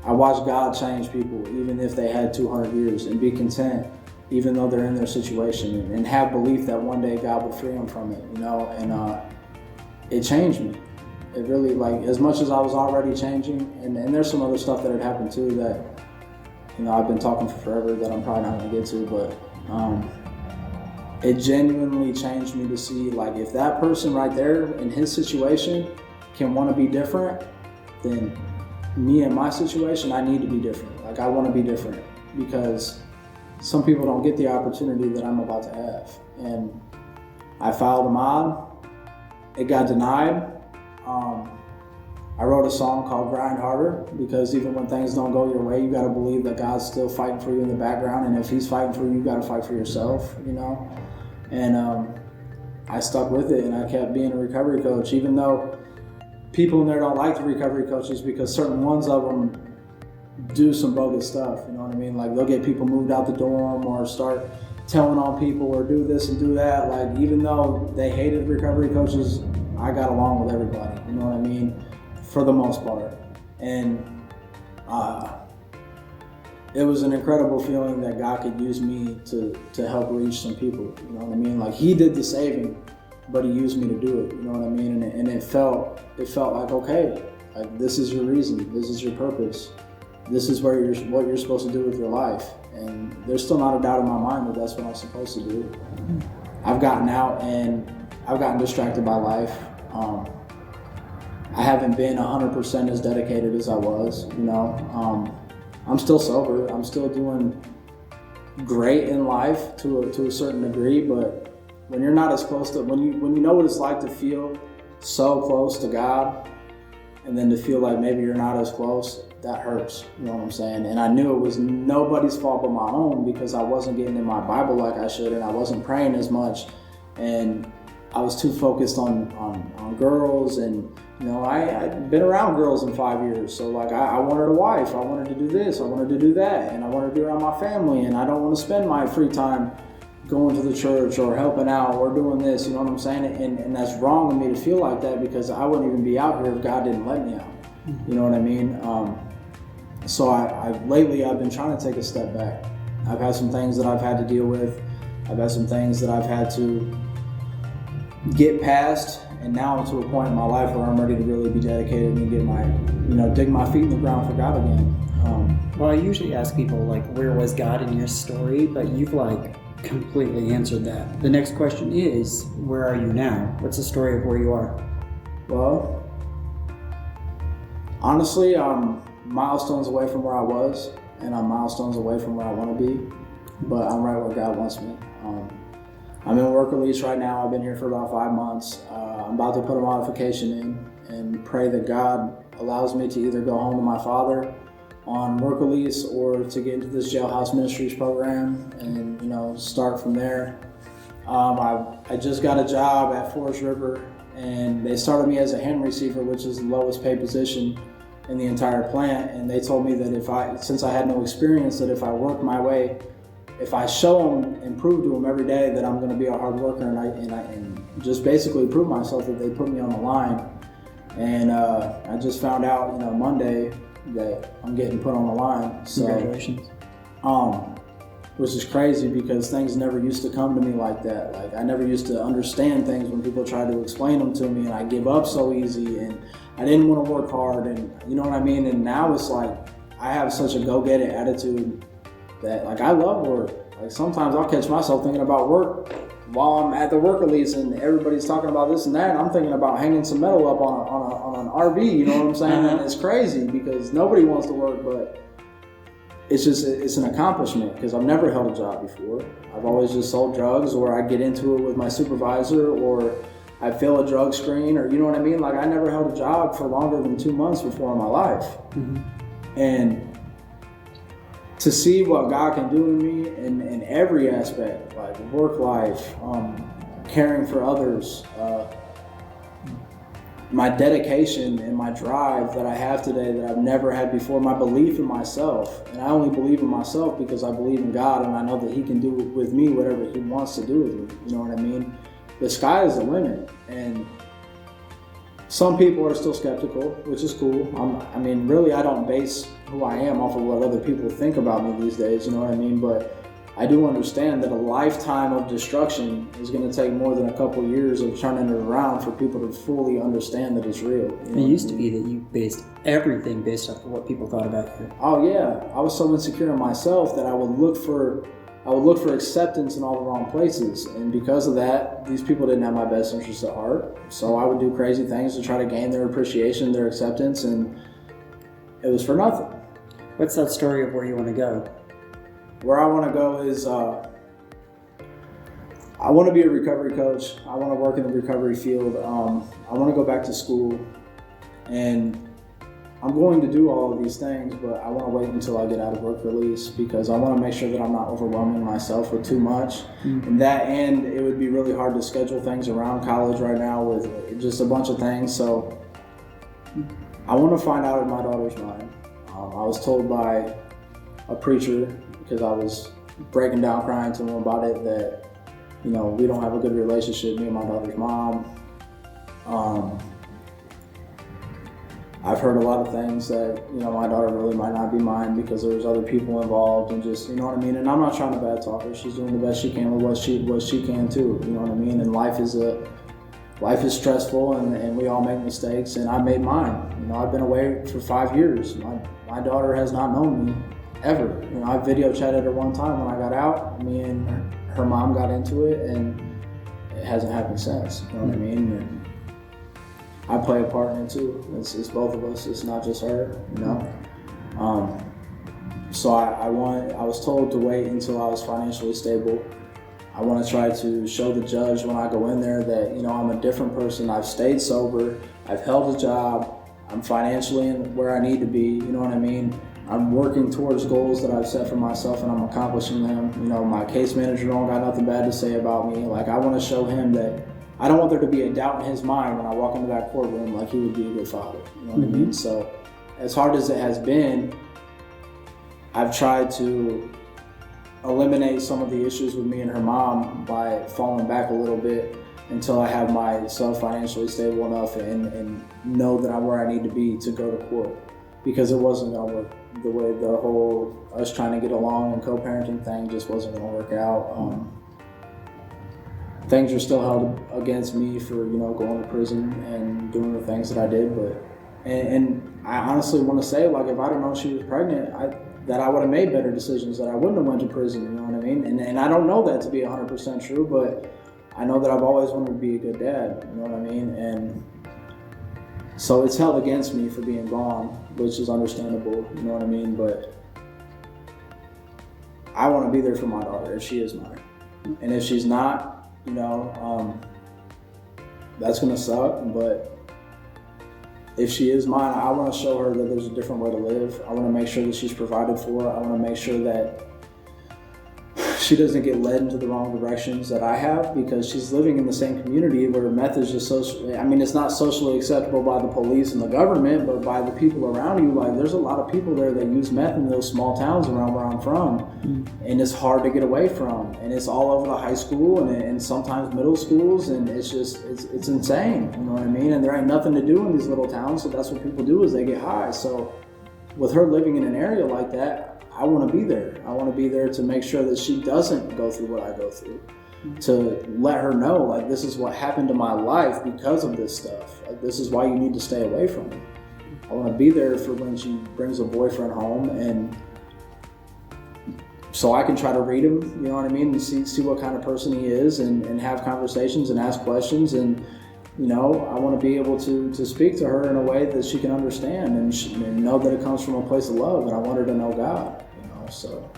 I watched God change people, even if they had 200 years, and be content, even though they're in their situation, and have belief that one day God would free them from it, you know? And it changed me. It really, like, as much as I was already changing, and there's some other stuff that had happened too that, you know, I've been talking for forever that I'm probably not gonna get to, but it genuinely changed me to see, like, if that person right there in his situation can want to be different, then me in my situation, I need to be different. Like, I want to be different, because some people don't get the opportunity that I'm about to have. And I filed a mod, it got denied. I wrote a song called Grind Harder, because even when things don't go your way, you gotta believe that God's still fighting for you in the background, and if he's fighting for you, you gotta fight for yourself, you know? And I stuck with it, and I kept being a recovery coach, even though people in there don't like the recovery coaches, because certain ones of them do some bogus stuff, you know what I mean? Like, they'll get people moved out the dorm, or start telling on people, or do this and do that. Like, even though they hated recovery coaches, I got along with everybody, you know what I mean? For the most part. And it was an incredible feeling that God could use me to help reach some people, you know what I mean? Like, he did the saving, but he used me to do it, you know what I mean? And it felt like, okay, like, this is your reason, this is your purpose, this is what you're supposed to do with your life. And there's still not a doubt in my mind that that's what I'm supposed to do. I've gotten out and I've gotten distracted by life. I haven't been 100% as dedicated as I was, you know. I'm still sober. I'm still doing great in life to a certain degree, but when you're not as close to, when you know what it's like to feel so close to God, and then to feel like maybe you're not as close, that hurts, you know what I'm saying? And I knew it was nobody's fault but my own, because I wasn't getting in my Bible like I should, and I wasn't praying as much, and I was too focused on girls. And you know, I'd been around girls in 5 years, so like I wanted a wife, I wanted to do this, I wanted to do that, and I wanted to be around my family, and I don't want to spend my free time going to the church or helping out or doing this, you know what I'm saying? And that's wrong of me to feel like that, because I wouldn't even be out here if God didn't let me out, you know what I mean? So lately I've been trying to take a step back. I've had some things that I've had to deal with. I've had some things that I've had to get past, and now I'm to a point in my life where I'm ready to really be dedicated and dig my feet in the ground for God again. Well, I usually ask people, like, where was God in your story? But you've, like, completely answered that. The next question is, where are you now? What's the story of where you are? Well, honestly, I'm milestones away from where I was, and I'm milestones away from where I want to be, but I'm right where God wants me. I'm in work release right now. I've been here for about 5 months. I'm about to put a modification in and pray that God allows me to either go home to my father on work release, or to get into this jailhouse ministries program and, you know, start from there. I just got a job at Forest River, and they started me as a hen receiver, which is the lowest paid position in the entire plant. And they told me that since I had no experience, that if I worked my way, if I show them and prove to them every day that I'm going to be a hard worker, and just basically prove myself, that they put me on the line. And I just found out, you know, Monday that I'm getting put on the line. So, congratulations. Which is crazy, because things never used to come to me like that. Like, I never used to understand things when people tried to explain them to me, and I give up so easy, and I didn't want to work hard, and you know what I mean? And now it's like, I have such a go-get-it attitude that, like, I love work. Like, sometimes I'll catch myself thinking about work while I'm at the work release, and everybody's talking about this and that, and I'm thinking about hanging some metal up on an RV, you know what I'm saying? And it's crazy, because nobody wants to work, but it's an accomplishment because I've never held a job before. I've always just sold drugs, or I get into it with my supervisor, or I fail a drug screen, or you know what I mean? Like, I never held a job for longer than 2 months before in my life. Mm-hmm. And to see what God can do in me in every aspect, like work life, caring for others, my dedication and my drive that I have today that I've never had before, my belief in myself. And I only believe in myself because I believe in God, and I know that He can do with me whatever He wants to do with me. You know what I mean? The sky is the limit. And some people are still skeptical, which is cool. I mean, really, I don't base who I am off of what other people think about me these days, you know what I mean? But I do understand that a lifetime of destruction is going to take more than a couple of years of turning it around for people to fully understand that it's real. It used to be that you based everything based off of what people thought about you. Oh yeah, I was so insecure in myself that I would look for acceptance in all the wrong places, and because of that, these people didn't have my best interests at heart. So I would do crazy things to try to gain their appreciation, their acceptance, and it was for nothing. What's that story of where you want to go? Where I want to go is I want to be a recovery coach. I want to work in the recovery field. I want to go back to school, and I'm going to do all of these things, but I want to wait until I get out of work release because I want to make sure that I'm not overwhelming myself with too much. Mm-hmm. And that end, it would be really hard to schedule things around college right now with just a bunch of things. So I want to find out in my daughter's mind. I was told by a preacher, because I was breaking down crying to him about it, that, you know, we don't have a good relationship, me and my daughter's mom. I've heard a lot of things that, you know, my daughter really might not be mine because there was other people involved, and just, you know what I mean? And I'm not trying to bad talk her. She's doing the best she can with what she can too, you know what I mean? And life is stressful, and we all make mistakes, and I made mine. You know, I've been away for 5 years. My daughter has not known me ever. You know, I video chatted her one time when I got out. Me and her mom got into it, and it hasn't happened since. You know what I mean? And I play a part in it too. It's both of us. It's not just her. You know. So I was told to wait until I was financially stable. I want to try to show the judge when I go in there that, you know, I'm a different person. I've stayed sober. I've held a job. I'm financially in where I need to be. You know what I mean? I'm working towards goals that I've set for myself, and I'm accomplishing them. You know, my case manager don't got nothing bad to say about me. Like, I want to show him that I don't want there to be a doubt in his mind when I walk into that courtroom, like he would be a good father. You know what I mean? So, as hard as it has been, I've tried to eliminate some of the issues with me and her mom by falling back a little bit until I have myself financially stable enough and know that I'm where I need to be to go to court. Because it wasn't going to work the way the whole us trying to get along and co-parenting thing just wasn't going to work out. Things are still held against me for, you know, going to prison and doing the things that I did. But and I honestly want to say, like, if I'd have known she was pregnant, I would have made better decisions, that I wouldn't have went to prison. You know what I mean? And I don't know that to be 100% true, but I know that I've always wanted to be a good dad. You know what I mean? And so it's held against me for being gone, which is understandable, you know what I mean? But I want to be there for my daughter if she is mine. And if she's not, you know, that's going to suck. But if she is mine, I want to show her that there's a different way to live. I want to make sure that she's provided for. I want to make sure that she doesn't get led into the wrong directions that I have, because she's living in the same community where meth is just socially, I mean, it's not socially acceptable by the police and the government, but by the people around you. Like, there's a lot of people there that use meth in those small towns around where I'm from, and it's hard to get away from, and it's all over the high school and sometimes middle schools, and it's just, it's insane, you know what I mean? And there ain't nothing to do in these little towns, so that's what people do is they get high. So with her living in an area like that, I want to be there. I want to be there to make sure that she doesn't go through what I go through, to let her know, like, this is what happened to my life because of this stuff. Like, this is why you need to stay away from it. I want to be there for when she brings a boyfriend home, and so I can try to read him, you know what I mean, and see what kind of person he is, and have conversations and ask questions. And, you know, I want to be able to speak to her in a way that she can understand and know that it comes from a place of love. And I want her to know God, you know. So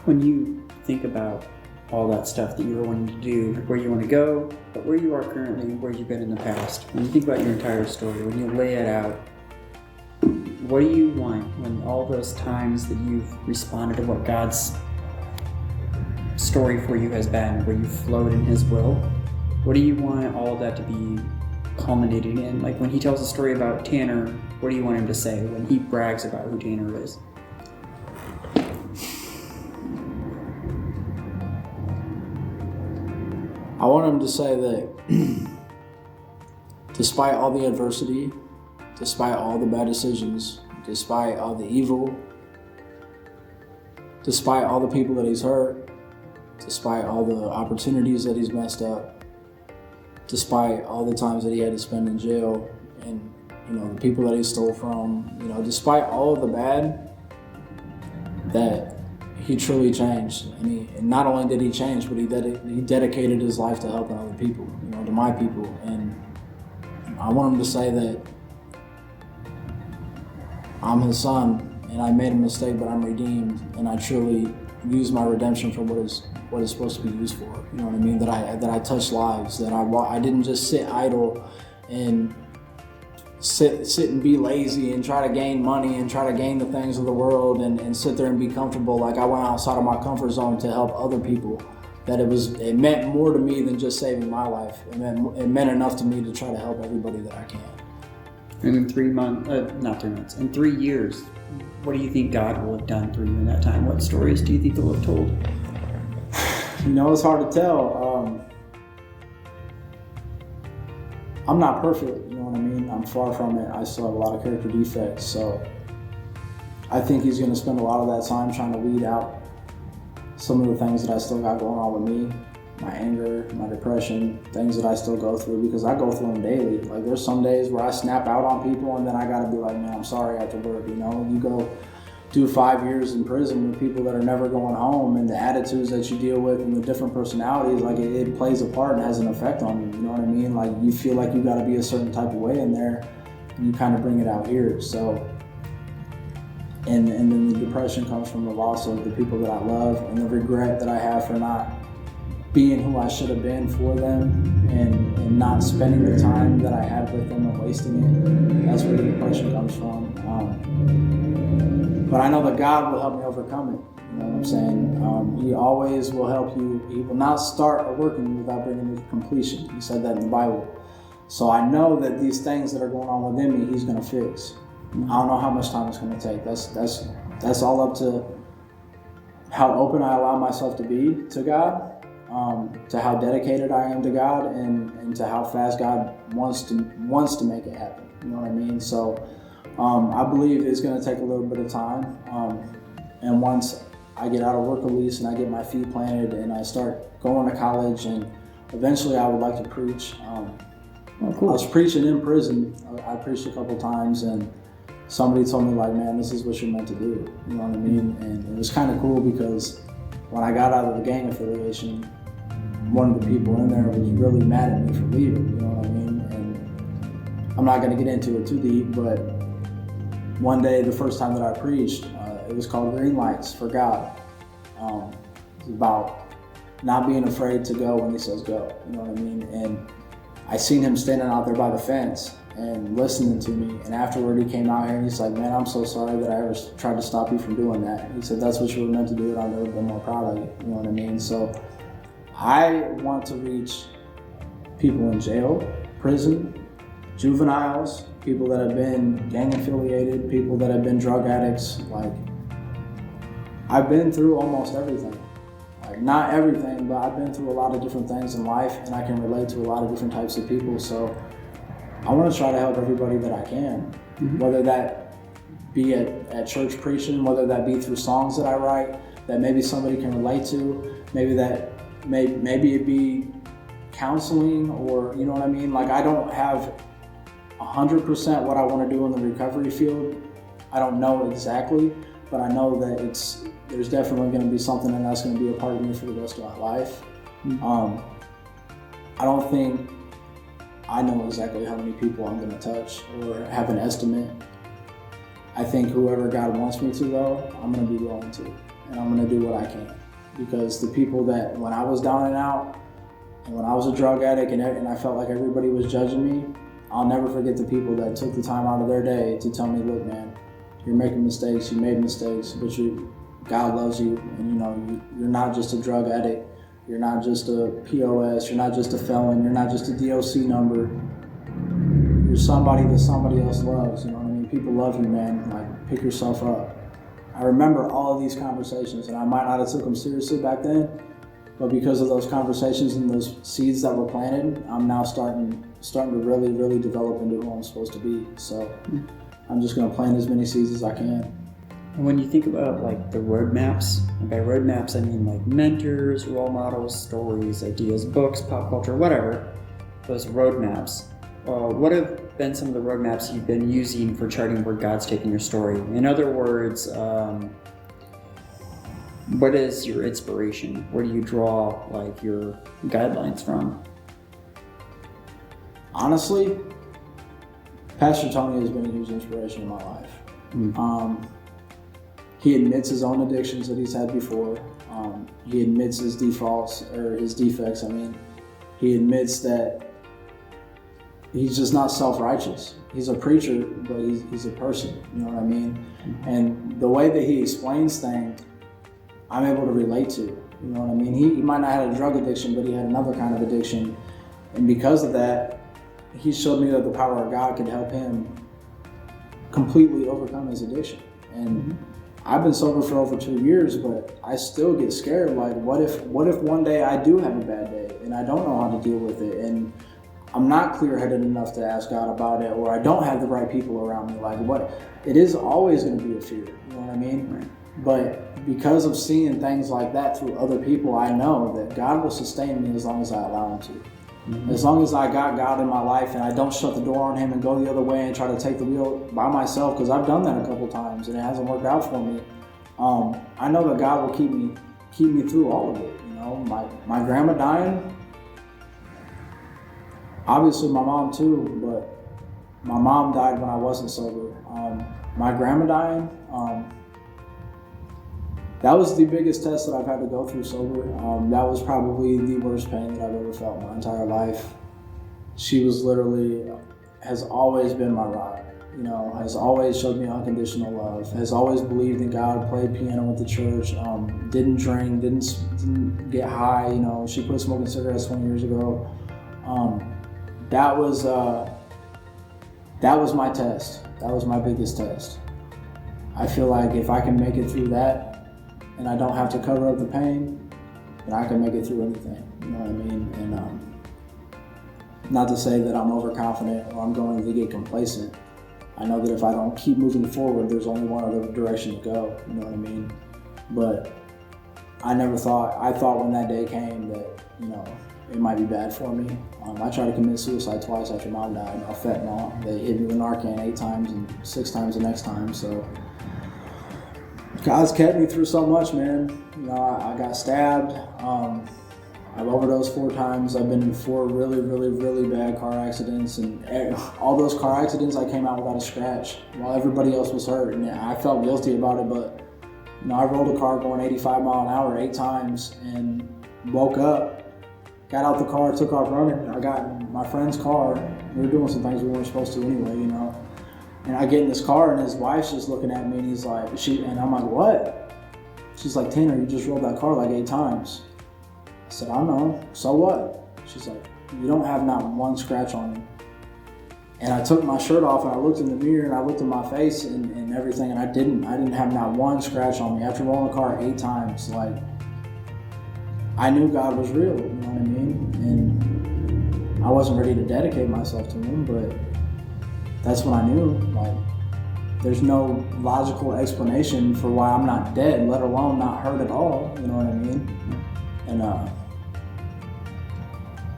when you think about all that stuff that you were wanting to do, where you want to go, but where you are currently, where you've been in the past, when you think about your entire story, when you lay it out, what do you want when all those times that you've responded to what God's story for you has been, where you flowed in His will, what do you want all of that to be culminating in? Like when He tells a story about Tanner, what do you want him to say when he brags about who Tanner is? I want him to say that despite all the adversity, despite all the bad decisions, despite all the evil, despite all the people that he's hurt, despite all the opportunities that he's messed up, despite all the times that he had to spend in jail, and the people that he stole from, despite all of the bad, that he truly changed. And not only did he change, but he dedicated his life to helping other people, to my people. And I want him to say that I'm his son, and I made a mistake, but I'm redeemed, and I truly used my redemption for what it's supposed to be used for. You know what I mean? That I touched lives. That I didn't just sit idle and sit and be lazy and try to gain money and try to gain the things of the world and sit there and be comfortable. Like I went outside of my comfort zone to help other people. That it meant more to me than just saving my life. It meant enough to me to try to help everybody that I can. And in in 3 years, what do you think God will have done for you in that time? What stories do you think He'll have told? It's hard to tell. I'm not perfect, you know what I mean? I'm far from it. I still have a lot of character defects, so I think He's going to spend a lot of that time trying to weed out some of the things that I still got going on with me, my anger, my depression, things that I still go through, because I go through them daily. Like there's some days where I snap out on people and then I got to be like, man, I'm sorry after work, You go do 5 years in prison with people that are never going home, and the attitudes that you deal with and the different personalities, like it plays a part and has an effect on you, you know what I mean? Like you feel like you got to be a certain type of way in there, and you kind of bring it out here. So, and then the depression comes from the loss of the people that I love and the regret that I have for not being who I should have been for them, and not spending the time that I had with them and wasting it. That's where the depression comes from. But I know that God will help me overcome it. You know what I'm saying? He always will help you. He will not start a work in you without bringing you to completion. He said that in the Bible. So I know that these things that are going on within me, He's going to fix. I don't know how much time it's going to take. That's all up to how open I allow myself to be to God, to how dedicated I am to God, and to how fast God wants to make it happen. You know what I mean? So I believe it's going to take a little bit of time. And once I get out of work release and I get my feet planted and I start going to college, and eventually I would like to preach. Cool. I was preaching in prison. I preached a couple times, and somebody told me like, man, this is what you're meant to do. You know what I mean? And it was kind of cool because when I got out of the gang affiliation, one of the people in there was really mad at me for leaving. You know what I mean? And I'm not going to get into it too deep, but one day, the first time that I preached, it was called Green Lights for God. It's about not being afraid to go when He says go. You know what I mean? And I seen him standing out there by the fence and listening to me. And afterward, he came out here and he's like, man, I'm so sorry that I ever tried to stop you from doing that. He said, that's what you were meant to do, and I've never been more proud of you. You know what I mean? So I want to reach people in jail, prison, juveniles, people that have been gang affiliated, people that have been drug addicts. Like, I've been through almost everything. Like, not everything, but I've been through a lot of different things in life, and I can relate to a lot of different types of people. So I want to try to help everybody that I can, whether that be at church preaching, whether that be through songs that I write that maybe somebody can relate to, maybe it be counseling, or, you know what I mean? Like, I don't have 100% what I want to do in the recovery field. I don't know exactly, but I know that there's definitely going to be something, and that's going to be a part of me for the rest of my life. I don't think I know exactly how many people I'm going to touch or have an estimate I think whoever God wants me to, though, I'm going to be willing to. And I'm going to do what I can. Because the people that, when I was down and out, and when I was a drug addict and I felt like everybody was judging me, I'll never forget the people that took the time out of their day to tell me, look, man, you're making mistakes, you made mistakes, but God loves you, and you're not just a drug addict, you're not just a POS, you're not just a felon, you're not just a DOC number, you're somebody that somebody else loves, you know what I mean? People love you, man, like, pick yourself up. I remember all of these conversations, and I might not have took them seriously back then, but because of those conversations and those seeds that were planted, I'm now starting to really, really develop into who I'm supposed to be. So I'm just going to plant as many seeds as I can. And when you think about like the roadmaps, and by roadmaps I mean like mentors, role models, stories, ideas, books, pop culture, whatever, those roadmaps, what have been some of the roadmaps you've been using for charting where God's taking your story? In other words, what is your inspiration? Where do you draw like your guidelines from? Honestly, Pastor Tony has been a huge inspiration in my life. He admits his own addictions that he's had before. He admits his defects. He admits that he's just not self-righteous. He's a preacher, but he's a person, you know what I mean? And the way that he explains things, I'm able to relate to, you know what I mean? He might not have had a drug addiction, but he had another kind of addiction. And because of that, he showed me that the power of God could help him completely overcome his addiction. And I've been sober for over 2 years, but I still get scared. Like, what if one day I do have a bad day and I don't know how to deal with it, and I'm not clear-headed enough to ask God about it, or I don't have the right people around me? Like, what? It is always going to be a fear, you know what I mean? Right. But because of seeing things like that through other people, I know that God will sustain me as long as I allow him to. As long as I got God in my life and I don't shut the door on him and go the other way and try to take the wheel by myself, because I've done that a couple times and it hasn't worked out for me. I know that God will keep me through all of it. You know, my grandma dying, obviously my mom too, but my mom died when I wasn't sober. My grandma dying, that was the biggest test that I've had to go through sober. That was probably the worst pain that I've ever felt in my entire life. She was has always been my rock, you know, has always showed me unconditional love, has always believed in God, played piano with the church, didn't drink, didn't get high, you know. She quit smoking cigarettes 20 years ago. That was my test. That was my biggest test. I feel like if I can make it through that, and I don't have to cover up the pain, then I can make it through anything, you know what I mean? And not to say that I'm overconfident or I'm going to get complacent. I know that if I don't keep moving forward, there's only one other direction to go, you know what I mean? But I thought when that day came that, you know, it might be bad for me. I tried to commit suicide twice after mom died, off fentanyl. They hit me with Narcan 8 times and 6 times the next time, so. God's kept me through so much, man. You know, I got stabbed. I've overdosed 4 times. I've been in 4 really, really, really bad car accidents, and all those car accidents, I came out without a scratch while everybody else was hurt. And I felt guilty about it, but you know, I rolled a car going 85 mile an hour 8 times and woke up, got out the car, took off running. I got in my friend's car. We were doing some things we weren't supposed to anyway, you know. And I get in this car and his wife's just looking at me and he's like, and I'm like, what? She's like, Tanner, you just rolled that car like 8 times. I said, I know, so what? She's like, you don't have not one scratch on you. And I took my shirt off and I looked in the mirror and I looked at my face and everything, and I didn't have not one scratch on me. After rolling the car 8 times, like, I knew God was real, you know what I mean? And I wasn't ready to dedicate myself to him, but that's when I knew, like, there's no logical explanation for why I'm not dead, let alone not hurt at all, you know what I mean? And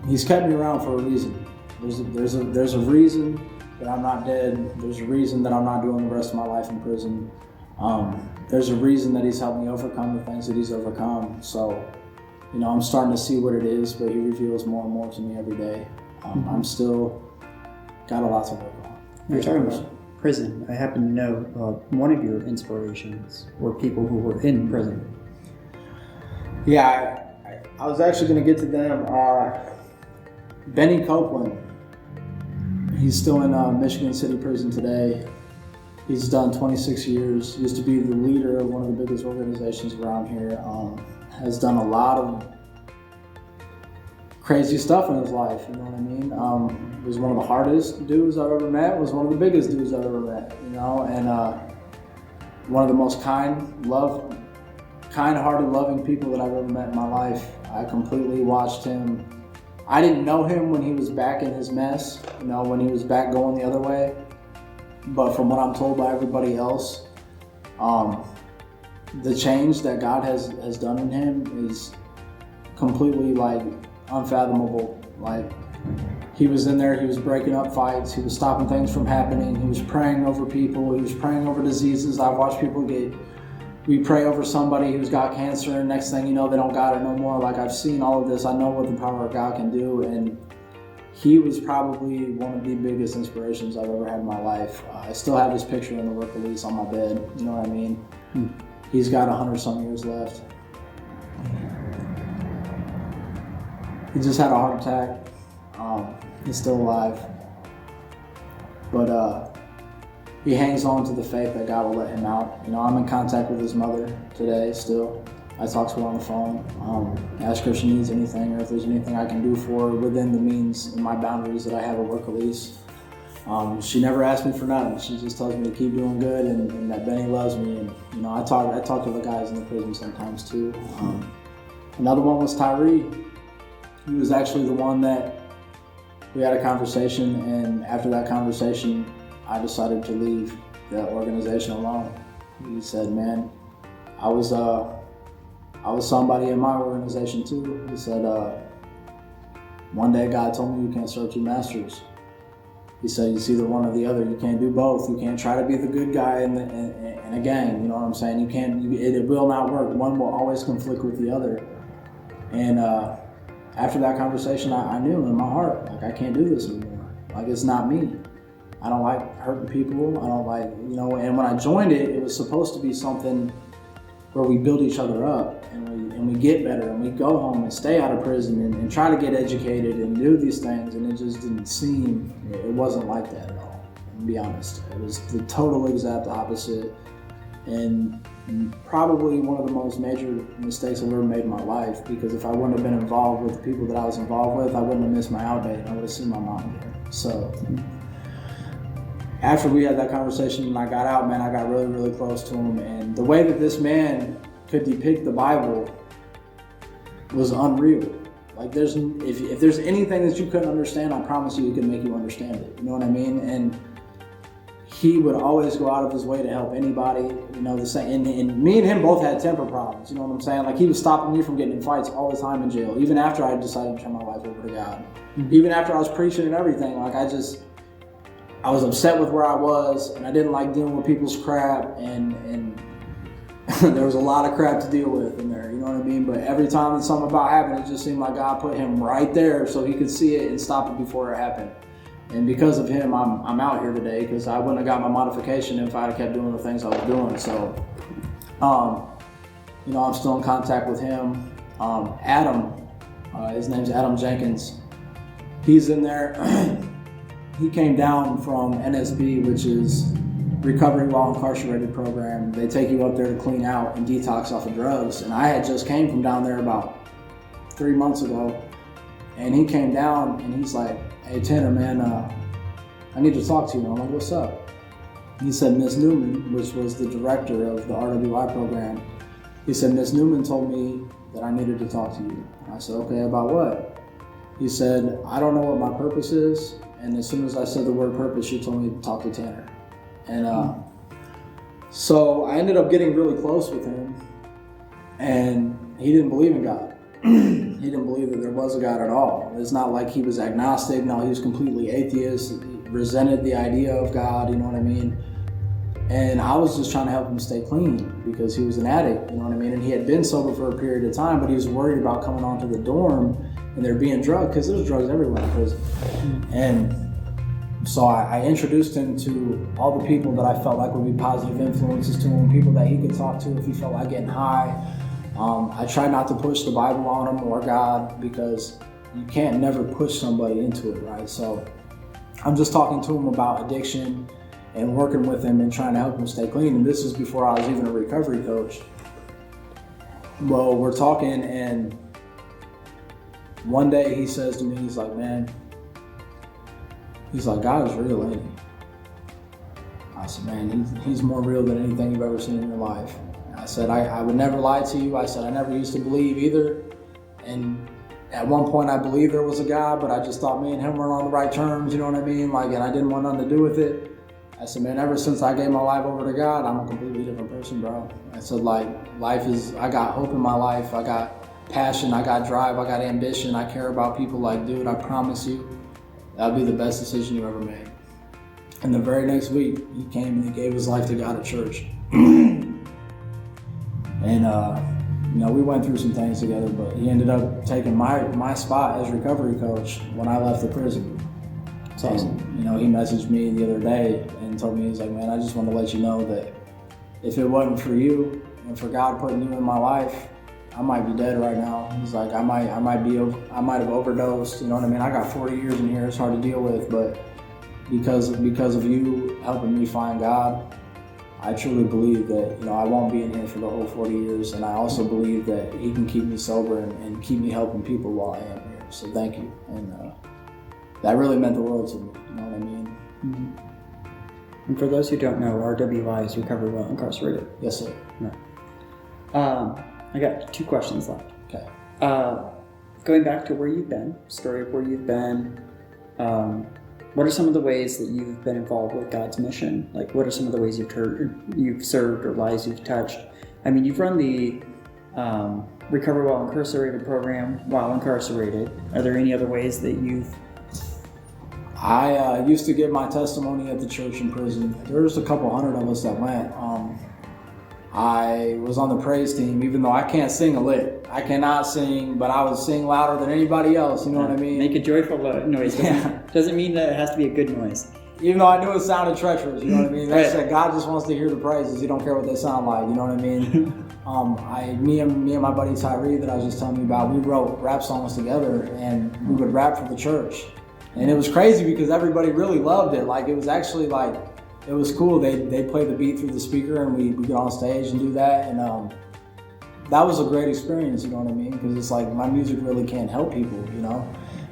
he's kept me around for a reason. There's a reason that I'm not dead. There's a reason that I'm not doing the rest of my life in prison. There's a reason that he's helped me overcome the things that he's overcome. So, you know, I'm starting to see what it is, but he reveals more and more to me every day. I'm still got a lot to work on. You're talking about prison. I happen to know one of your inspirations were people who were in prison. Yeah, I was actually going to get to them. Benny Copeland, he's still in Michigan City Prison today. He's done 26 years, used to be the leader of one of the biggest organizations around here, has done a lot of crazy stuff in his life, you know what I mean? Was one of the hardest dudes I've ever met, was one of the biggest dudes I've ever met, you know, and one of the most kind-hearted, loving people that I've ever met in my life. I completely watched him. I didn't know him when he was back in his mess, you know, when he was back going the other way. But from what I'm told by everybody else, the change that God has done in him is completely like unfathomable. Like, he was in there, he was breaking up fights, he was stopping things from happening, he was praying over people, he was praying over diseases. I've watched people we pray over somebody who's got cancer, and next thing you know, they don't got it no more. Like, I've seen all of this, I know what the power of God can do, and he was probably one of the biggest inspirations I've ever had in my life. I still have his picture in the work release on my bed, you know what I mean? He's got 100-some years left. He just had a heart attack. He's still alive. But he hangs on to the faith that God will let him out. You know, I'm in contact with his mother today still. I talk to her on the phone, ask her if she needs anything or if there's anything I can do for her within the means and my boundaries that I have at work release. She never asked me for nothing. She just tells me to keep doing good and that Benny loves me. And you know, I talk to the guys in the prison sometimes too. Another one was Tyree. He was actually the one that we had a conversation, and after that conversation, I decided to leave the organization alone. He said, "Man, I was somebody in my organization too." He said, "One day God told me you can't serve two masters." He said, "It's either one or the other. You can't do both. You can't try to be the good guy in a gang. You know what I'm saying? You can't. It will not work. One will always conflict with the other." And after that conversation, I knew in my heart, like, I can't do this anymore. Like, it's not me. I don't like hurting people. I don't like, you know. And when I joined it, it was supposed to be something where we build each other up and we get better and we go home and stay out of prison and try to get educated and do these things. And it just didn't seem, it wasn't like that at all, to be honest. It was the total exact opposite, and probably one of the most major mistakes I've ever made in my life, because if I wouldn't have been involved with the people that I was involved with, I wouldn't have missed my out date and I would have seen my mom there. So after we had that conversation and I got out, man, I got really, really close to him. And the way that this man could depict the Bible was unreal. Like, if there's anything that you couldn't understand, I promise you, he could make you understand it. You know what I mean? And he would always go out of his way to help anybody, you know, the same. And me and him both had temper problems, you know what I'm saying? Like, he was stopping me from getting in fights all the time in jail, even after I decided to turn my life over to God. Even after I was preaching and everything, like, I was upset with where I was, and I didn't like dealing with people's crap, and there was a lot of crap to deal with in there, you know what I mean? But every time that something about happened, it just seemed like God put him right there so he could see it and stop it before it happened. And because of him, I'm out here today, because I wouldn't have got my modification if I had kept doing the things I was doing. So, you know, I'm still in contact with him. Adam, his name's Adam Jenkins. He's in there. He came down from NSB, which is Recovery While Incarcerated program. They take you up there to clean out and detox off of drugs. And I had just came from down there about 3 months ago. And he came down and he's like, "Hey, Tanner, man, I need to talk to you." And I'm like, "What's up?" He said, "Miss Newman," which was the director of the RWI program. He said, "Miss Newman told me that I needed to talk to you." And I said, "Okay, about what?" He said, "I don't know what my purpose is." And as soon as I said the word purpose, she told me to talk to Tanner. And so I ended up getting really close with him, and he didn't believe in God. He didn't believe that there was a God at all. It's not like he was agnostic. No, he was completely atheist. He resented the idea of God, you know what I mean? And I was just trying to help him stay clean, because he was an addict, you know what I mean? And he had been sober for a period of time, but he was worried about coming onto the dorm and there being drugs, because there's drugs everywhere in prison. And So I introduced him to all the people that I felt like would be positive influences to him, people that he could talk to if he felt like getting high. I tried not to push the Bible on him or God, because you can't never push somebody into it, right? So I'm just talking to him about addiction and working with him and trying to help him stay clean. And this is before I was even a recovery coach. Well, we're talking, and one day he says to me, he's like, man, he's like, God is real, ain't he? I said, man, he's more real than anything you've ever seen in your life. I said, I would never lie to you. I said, I never used to believe either. And at one point I believed there was a God, but I just thought me and him weren't on the right terms, you know what I mean? Like, and I didn't want nothing to do with it. I said, man, ever since I gave my life over to God, I'm a completely different person, bro. I said, like, I got hope in my life. I got passion, I got drive, I got ambition. I care about people. Like, dude, I promise you, that'll be the best decision you ever made. And the very next week, he came and he gave his life to God at church. And, we went through some things together, but he ended up taking my spot as recovery coach when I left the prison. That's awesome. And, he messaged me the other day and told me, he's like, man, I just want to let you know that if it wasn't for you and for God putting you in my life, I might be dead right now. He's like, I might have overdosed. You know what I mean? I got 40 years in here. It's hard to deal with, but because of you helping me find God, I truly believe that, I won't be in here for the whole 40 years. And I also believe that he can keep me sober and keep me helping people while I am here. So thank you. And that really meant the world to me. You know what I mean? Mm-hmm. And for those who don't know, RWI is Recovery While Incarcerated. Yes, sir. Right. I got 2 questions left. Okay. Going back to where you've been, story of where you've been, what are some of the ways that you've been involved with God's mission? Like, what are some of the ways you've served or lives you've touched? I mean, you've run the Recovery While Incarcerated program while incarcerated. Are there any other ways that you've... I used to give my testimony at the church in prison. There was a couple hundred of us that went. I was on the praise team, even though I can't sing a lick. I cannot sing, but I would sing louder than anybody else, you know what I mean? Make a joyful noise. Doesn't mean that it has to be a good noise. Even though I knew it sounded treacherous, you know what I mean? That's Right. that God just wants to hear the praises. He don't care what they sound like, you know what I mean? Me and my buddy Tyree that I was just telling you about, we wrote rap songs together, and we would rap for the church. And it was crazy because everybody really loved it. Like, it was actually like, it was cool. They play the beat through the speaker, and we get on stage and do that. And that was a great experience, you know what I mean? Because it's like, my music really can help people,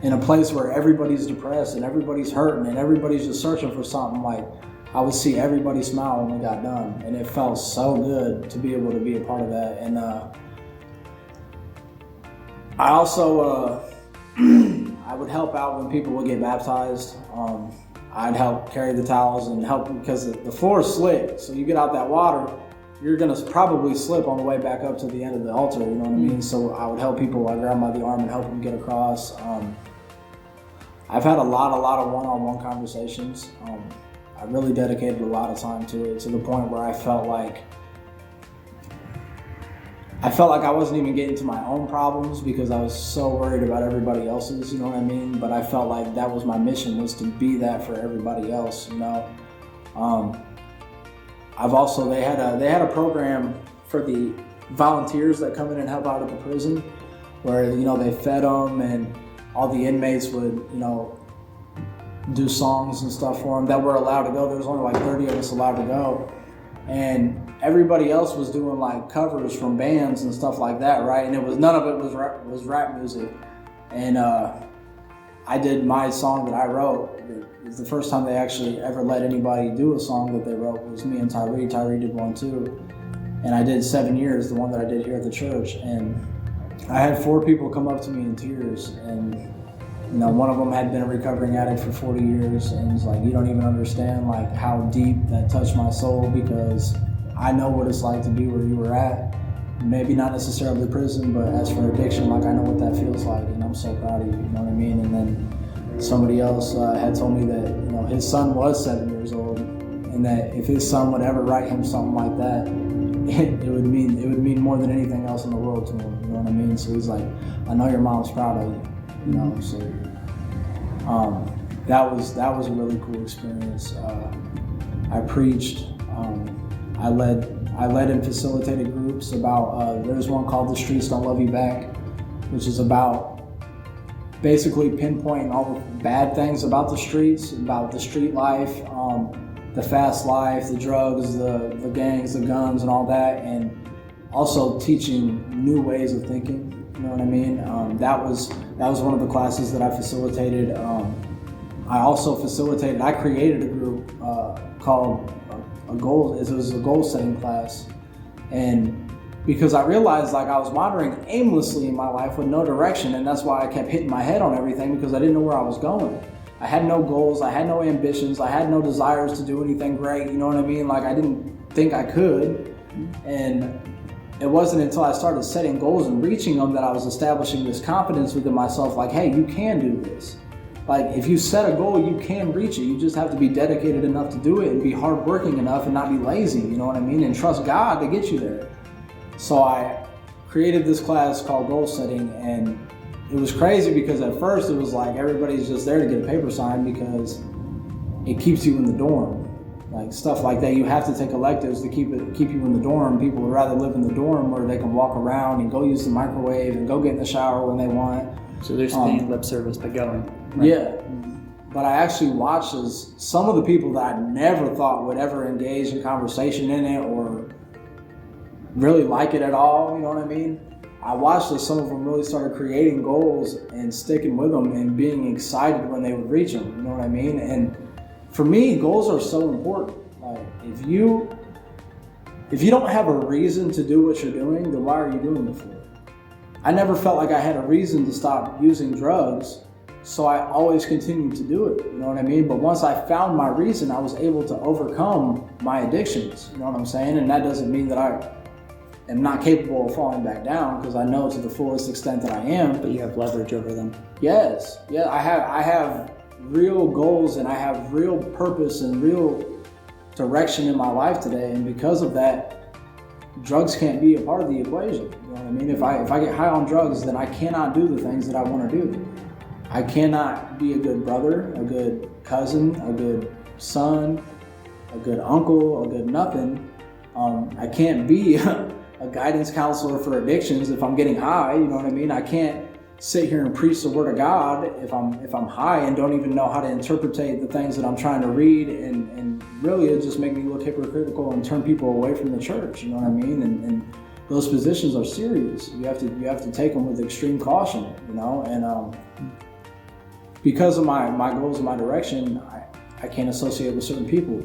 in a place where everybody's depressed and everybody's hurting and everybody's just searching for something. Like, I would see everybody smile when we got done, and it felt so good to be able to be a part of that. And I also I would help out when people would get baptized. I'd help carry the towels and help, because the floor is slick. So you get out that water, you're going to probably slip on the way back up to the end of the altar, you know what I mean? So I would help people. I'd grab them by the arm and help them get across. I've had a lot of one-on-one conversations. I really dedicated a lot of time to it, to the point where I felt like I wasn't even getting to my own problems because I was so worried about everybody else's, you know what I mean? But I felt like that was my mission, was to be that for everybody else, I've also, they had a program for the volunteers that come in and help out at the prison, where, they fed them, and all the inmates would, do songs and stuff for them that were allowed to go. There was only like 30 of us allowed to go. And everybody else was doing like covers from bands and stuff like that, right? And none of it was rap music. And I did my song that I wrote. It was the first time they actually ever let anybody do a song that they wrote. It was me and Tyree. Tyree did one too. And I did 7 years, the one that I did here at the church. And I had 4 people come up to me in tears, and one of them had been a recovering addict for 40 years, and it's like, you don't even understand like how deep that touched my soul, because I know what it's like to be where you were at. Maybe not necessarily prison, but as for addiction, like, I know what that feels like, and I'm so proud of you, you know what I mean? And then somebody else had told me that, his son was 7 years old, and that if his son would ever write him something like that, it would mean more than anything else in the world to him, you know what I mean? So he's like, I know your mom's proud of you. So, that was a really cool experience. I preached. I led and facilitated groups about. There's one called "The Streets Don't Love You Back," which is about basically pinpointing all the bad things about the streets, about the street life, the fast life, the drugs, the gangs, the guns, and all that, and also teaching new ways of thinking. You know what I mean? That was one of the classes that I facilitated. I created a group called it was a goal setting class, and because I realized like I was wandering aimlessly in my life with no direction, and that's why I kept hitting my head on everything, because I didn't know where I was going. I had no goals, I had no ambitions, I had no desires to do anything great, you know what I mean? Like I didn't think I could, and it wasn't until I started setting goals and reaching them that I was establishing this confidence within myself, like, hey, you can do this. Like, if you set a goal, you can reach it. You just have to be dedicated enough to do it and be hardworking enough and not be lazy, you know what I mean? And trust God to get you there. So I created this class called goal setting, and it was crazy because at first it was like everybody's just there to get a paper signed because it keeps you in the dorm. Like stuff like that. You have to take electives to keep you in the dorm. People would rather live in the dorm where they can walk around and go use the microwave and go get in the shower when they want. So they're paying lip service by going. Right? Yeah. But I actually watched as some of the people that I never thought would ever engage in conversation in it or really like it at all, you know what I mean? I watched as some of them really started creating goals and sticking with them and being excited when they would reach them, you know what I mean? And for me, goals are so important. Like if you don't have a reason to do what you're doing, then why are you doing it for? I never felt like I had a reason to stop using drugs, so I always continued to do it, you know what I mean? But once I found my reason, I was able to overcome my addictions, you know what I'm saying? And that doesn't mean that I am not capable of falling back down, because I know to the fullest extent that I am. But you have leverage over them. Yes, yeah, I have real goals and I have real purpose and real direction in my life today, and because of that, drugs can't be a part of the equation. You know what I mean? If I get high on drugs, then I cannot do the things that I want to do. I cannot be a good brother, a good cousin, a good son, a good uncle, a good nothing. I can't be a guidance counselor for addictions if I'm getting high. You know what I mean? I can't sit here and preach the word of God if I'm high and don't even know how to interpretate the things that I'm trying to read, and really it just make me look hypocritical and turn people away from the church, you know what I mean? And those positions are serious. You have to take them with extreme caution, you know, and because of my goals and my direction, I can't associate with certain people.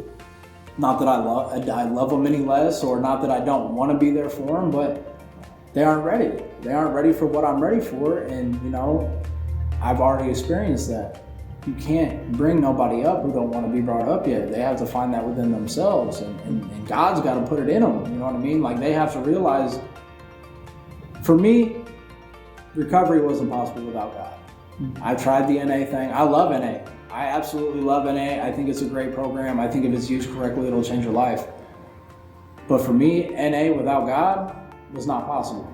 Not that I love them any less, or not that I don't want to be there for them, but they aren't ready. They aren't ready for what I'm ready for, and you know, I've already experienced that. You can't bring nobody up who don't want to be brought up yet. They have to find that within themselves, and God's got to put it in them. You know what I mean? Like they have to realize. For me, recovery wasn't possible without God. I tried the NA thing. I love NA. I absolutely love NA. I think it's a great program. I think if it's used correctly, it'll change your life. But for me, NA without God was not possible.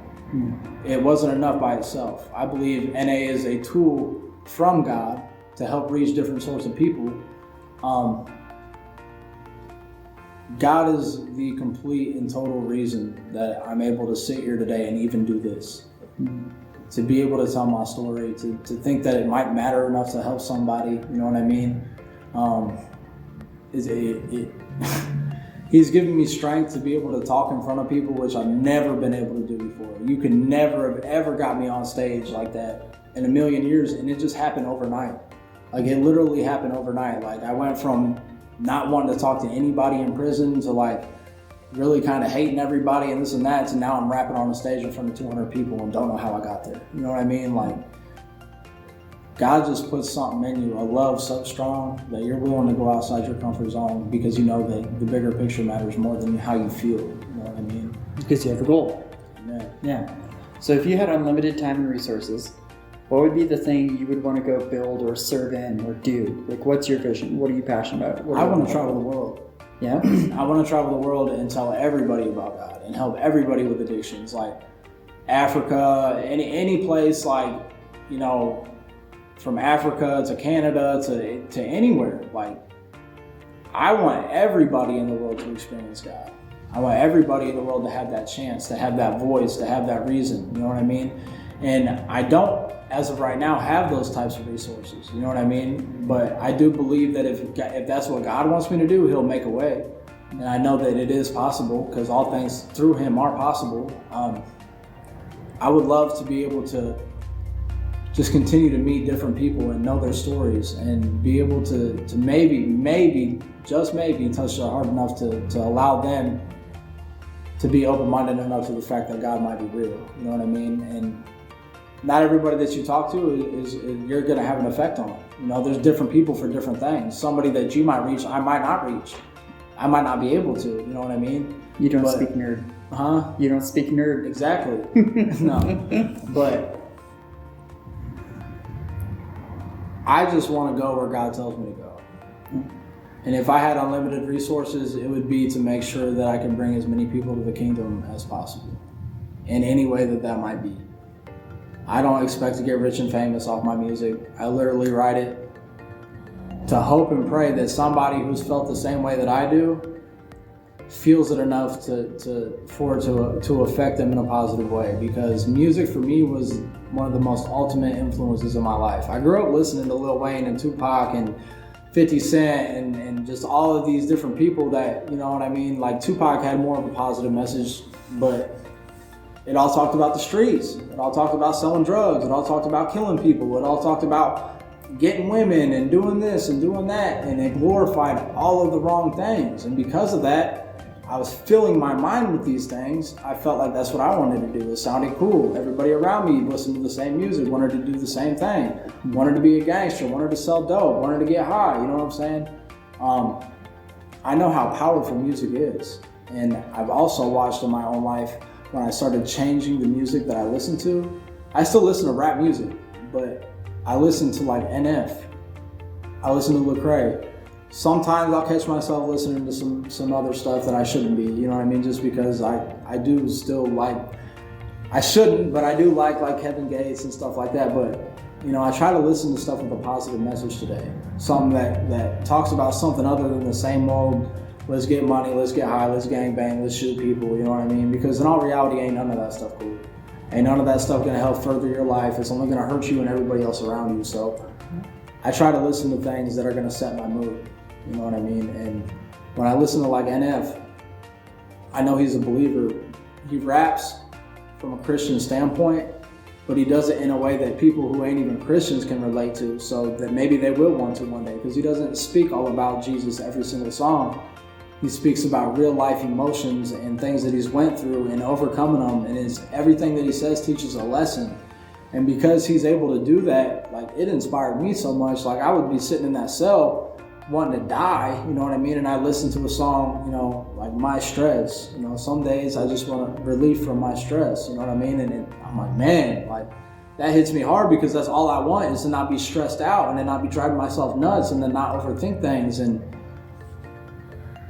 It wasn't enough by itself. I believe NA is a tool from God to help reach different sorts of people. God is the complete and total reason that I'm able to sit here today and even do this. To be able to tell my story, to think that it might matter enough to help somebody, you know what I mean? He's given me strength to be able to talk in front of people, which I've never been able to do before. You could never have ever got me on stage like that in a million years, and it just happened overnight. Like it literally happened overnight. Like I went from not wanting to talk to anybody in prison to like really kind of hating everybody and this and that, to now I'm rapping on a stage in front of 200 people and don't know how I got there. You know what I mean? Like God just puts something in you, a love so strong that you're willing to go outside your comfort zone because you know that the bigger picture matters more than how you feel. You know what I mean? Because you have a goal. Yeah. So if you had unlimited time and resources, what would be the thing you would want to go build or serve in or do? Like, what's your vision? What are you passionate about? I want to travel the world. Yeah? I want to travel the world and tell everybody about God and help everybody with addictions. Like Africa, any place, like, you know, from Africa to Canada to anywhere. Like, I want everybody in the world to experience God. I want everybody in the world to have that chance, to have that voice, to have that reason, you know what I mean? And I don't, as of right now, have those types of resources, you know what I mean? But I do believe that if that's what God wants me to do, he'll make a way. And I know that it is possible, because all things through him are possible. I would love to be able to just continue to meet different people and know their stories, and be able to maybe, just maybe, touch their heart enough to allow them to be open-minded enough to the fact that God might be real, you know what I mean? And not everybody that you talk to is you're gonna have an effect on. You know, there's different people for different things. Somebody that you might reach, I might not reach. I might not be able to, you know what I mean? You don't speak nerd. Huh? You don't speak nerd. Exactly. No. But I just want to go where God tells me to go. And if I had unlimited resources, it would be to make sure that I can bring as many people to the kingdom as possible, in any way that might be. I don't expect to get rich and famous off my music. I literally write it to hope and pray that somebody who's felt the same way that I do feels it enough for it to affect them in a positive way. Because music for me was one of the most ultimate influences in my life. I grew up listening to Lil Wayne and Tupac and 50 Cent and just all of these different people that, you know what I mean? Like, Tupac had more of a positive message, but it all talked about the streets. It all talked about selling drugs. It all talked about killing people. It all talked about getting women and doing this and doing that. And it glorified all of the wrong things. And because of that, I was filling my mind with these things. I felt like that's what I wanted to do. It sounded cool. Everybody around me listened to the same music, wanted to do the same thing, wanted to be a gangster, wanted to sell dope, wanted to get high, you know what I'm saying? I know how powerful music is. And I've also watched in my own life when I started changing the music that I listen to. I still listen to rap music, but I listen to like NF. I listen to Lecrae. Sometimes I'll catch myself listening to some other stuff that I shouldn't be, you know what I mean? Just because I do still like, I shouldn't, but I do like Kevin Gates and stuff like that. But, you know, I try to listen to stuff with a positive message today. Something that talks about something other than the same old, let's get money, let's get high, let's gangbang, let's shoot people, you know what I mean? Because in all reality, ain't none of that stuff cool. Ain't none of that stuff gonna help further your life. It's only gonna hurt you and everybody else around you. So I try to listen to things that are gonna set my mood. You know what I mean? And when I listen to like NF, I know he's a believer. He raps from a Christian standpoint, but he does it in a way that people who ain't even Christians can relate to, so that maybe they will want to one day. Because he doesn't speak all about Jesus every single song. He speaks about real life emotions and things that he's went through and overcoming them. And everything that he says teaches a lesson. And because he's able to do that, like, it inspired me so much. Like, I would be sitting in that cell wanting to die, you know what I mean? And I listen to a song, you know, like My Stress. You know, some days I just want relief from my stress, you know what I mean? And I'm like, man, like, that hits me hard, because that's all I want, is to not be stressed out and then not be driving myself nuts and then not overthink things. And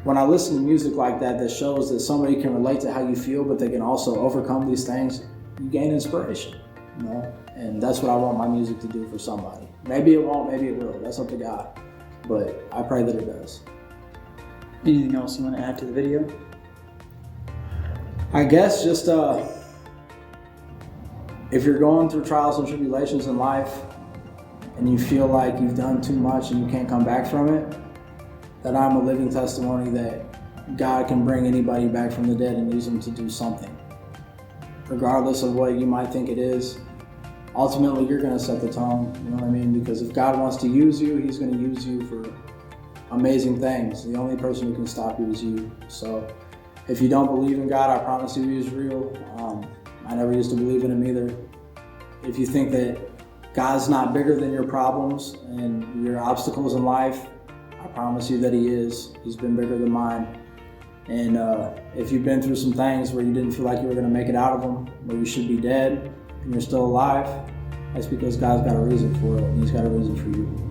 when I listen to music like that, that shows that somebody can relate to how you feel, but they can also overcome these things, you gain inspiration, you know? And that's what I want my music to do for somebody. Maybe it won't, maybe it will. That's up to God. But I pray that it does. Anything else you want to add to the video? I guess just if you're going through trials and tribulations in life and you feel like you've done too much and you can't come back from it, that I'm a living testimony that God can bring anybody back from the dead and use them to do something. Regardless of what you might think it is, ultimately you're going to set the tone, you know what I mean? Because if God wants to use you, he's going to use you for amazing things. The only person who can stop you is you. So if you don't believe in God, I promise you he's real. I never used to believe in him either. If you think that God's not bigger than your problems and your obstacles in life, I promise you that he is. He's been bigger than mine. And if you've been through some things where you didn't feel like you were going to make it out of them, where you should be dead and you're still alive, that's because God's got a reason for it, and he's got a reason for you.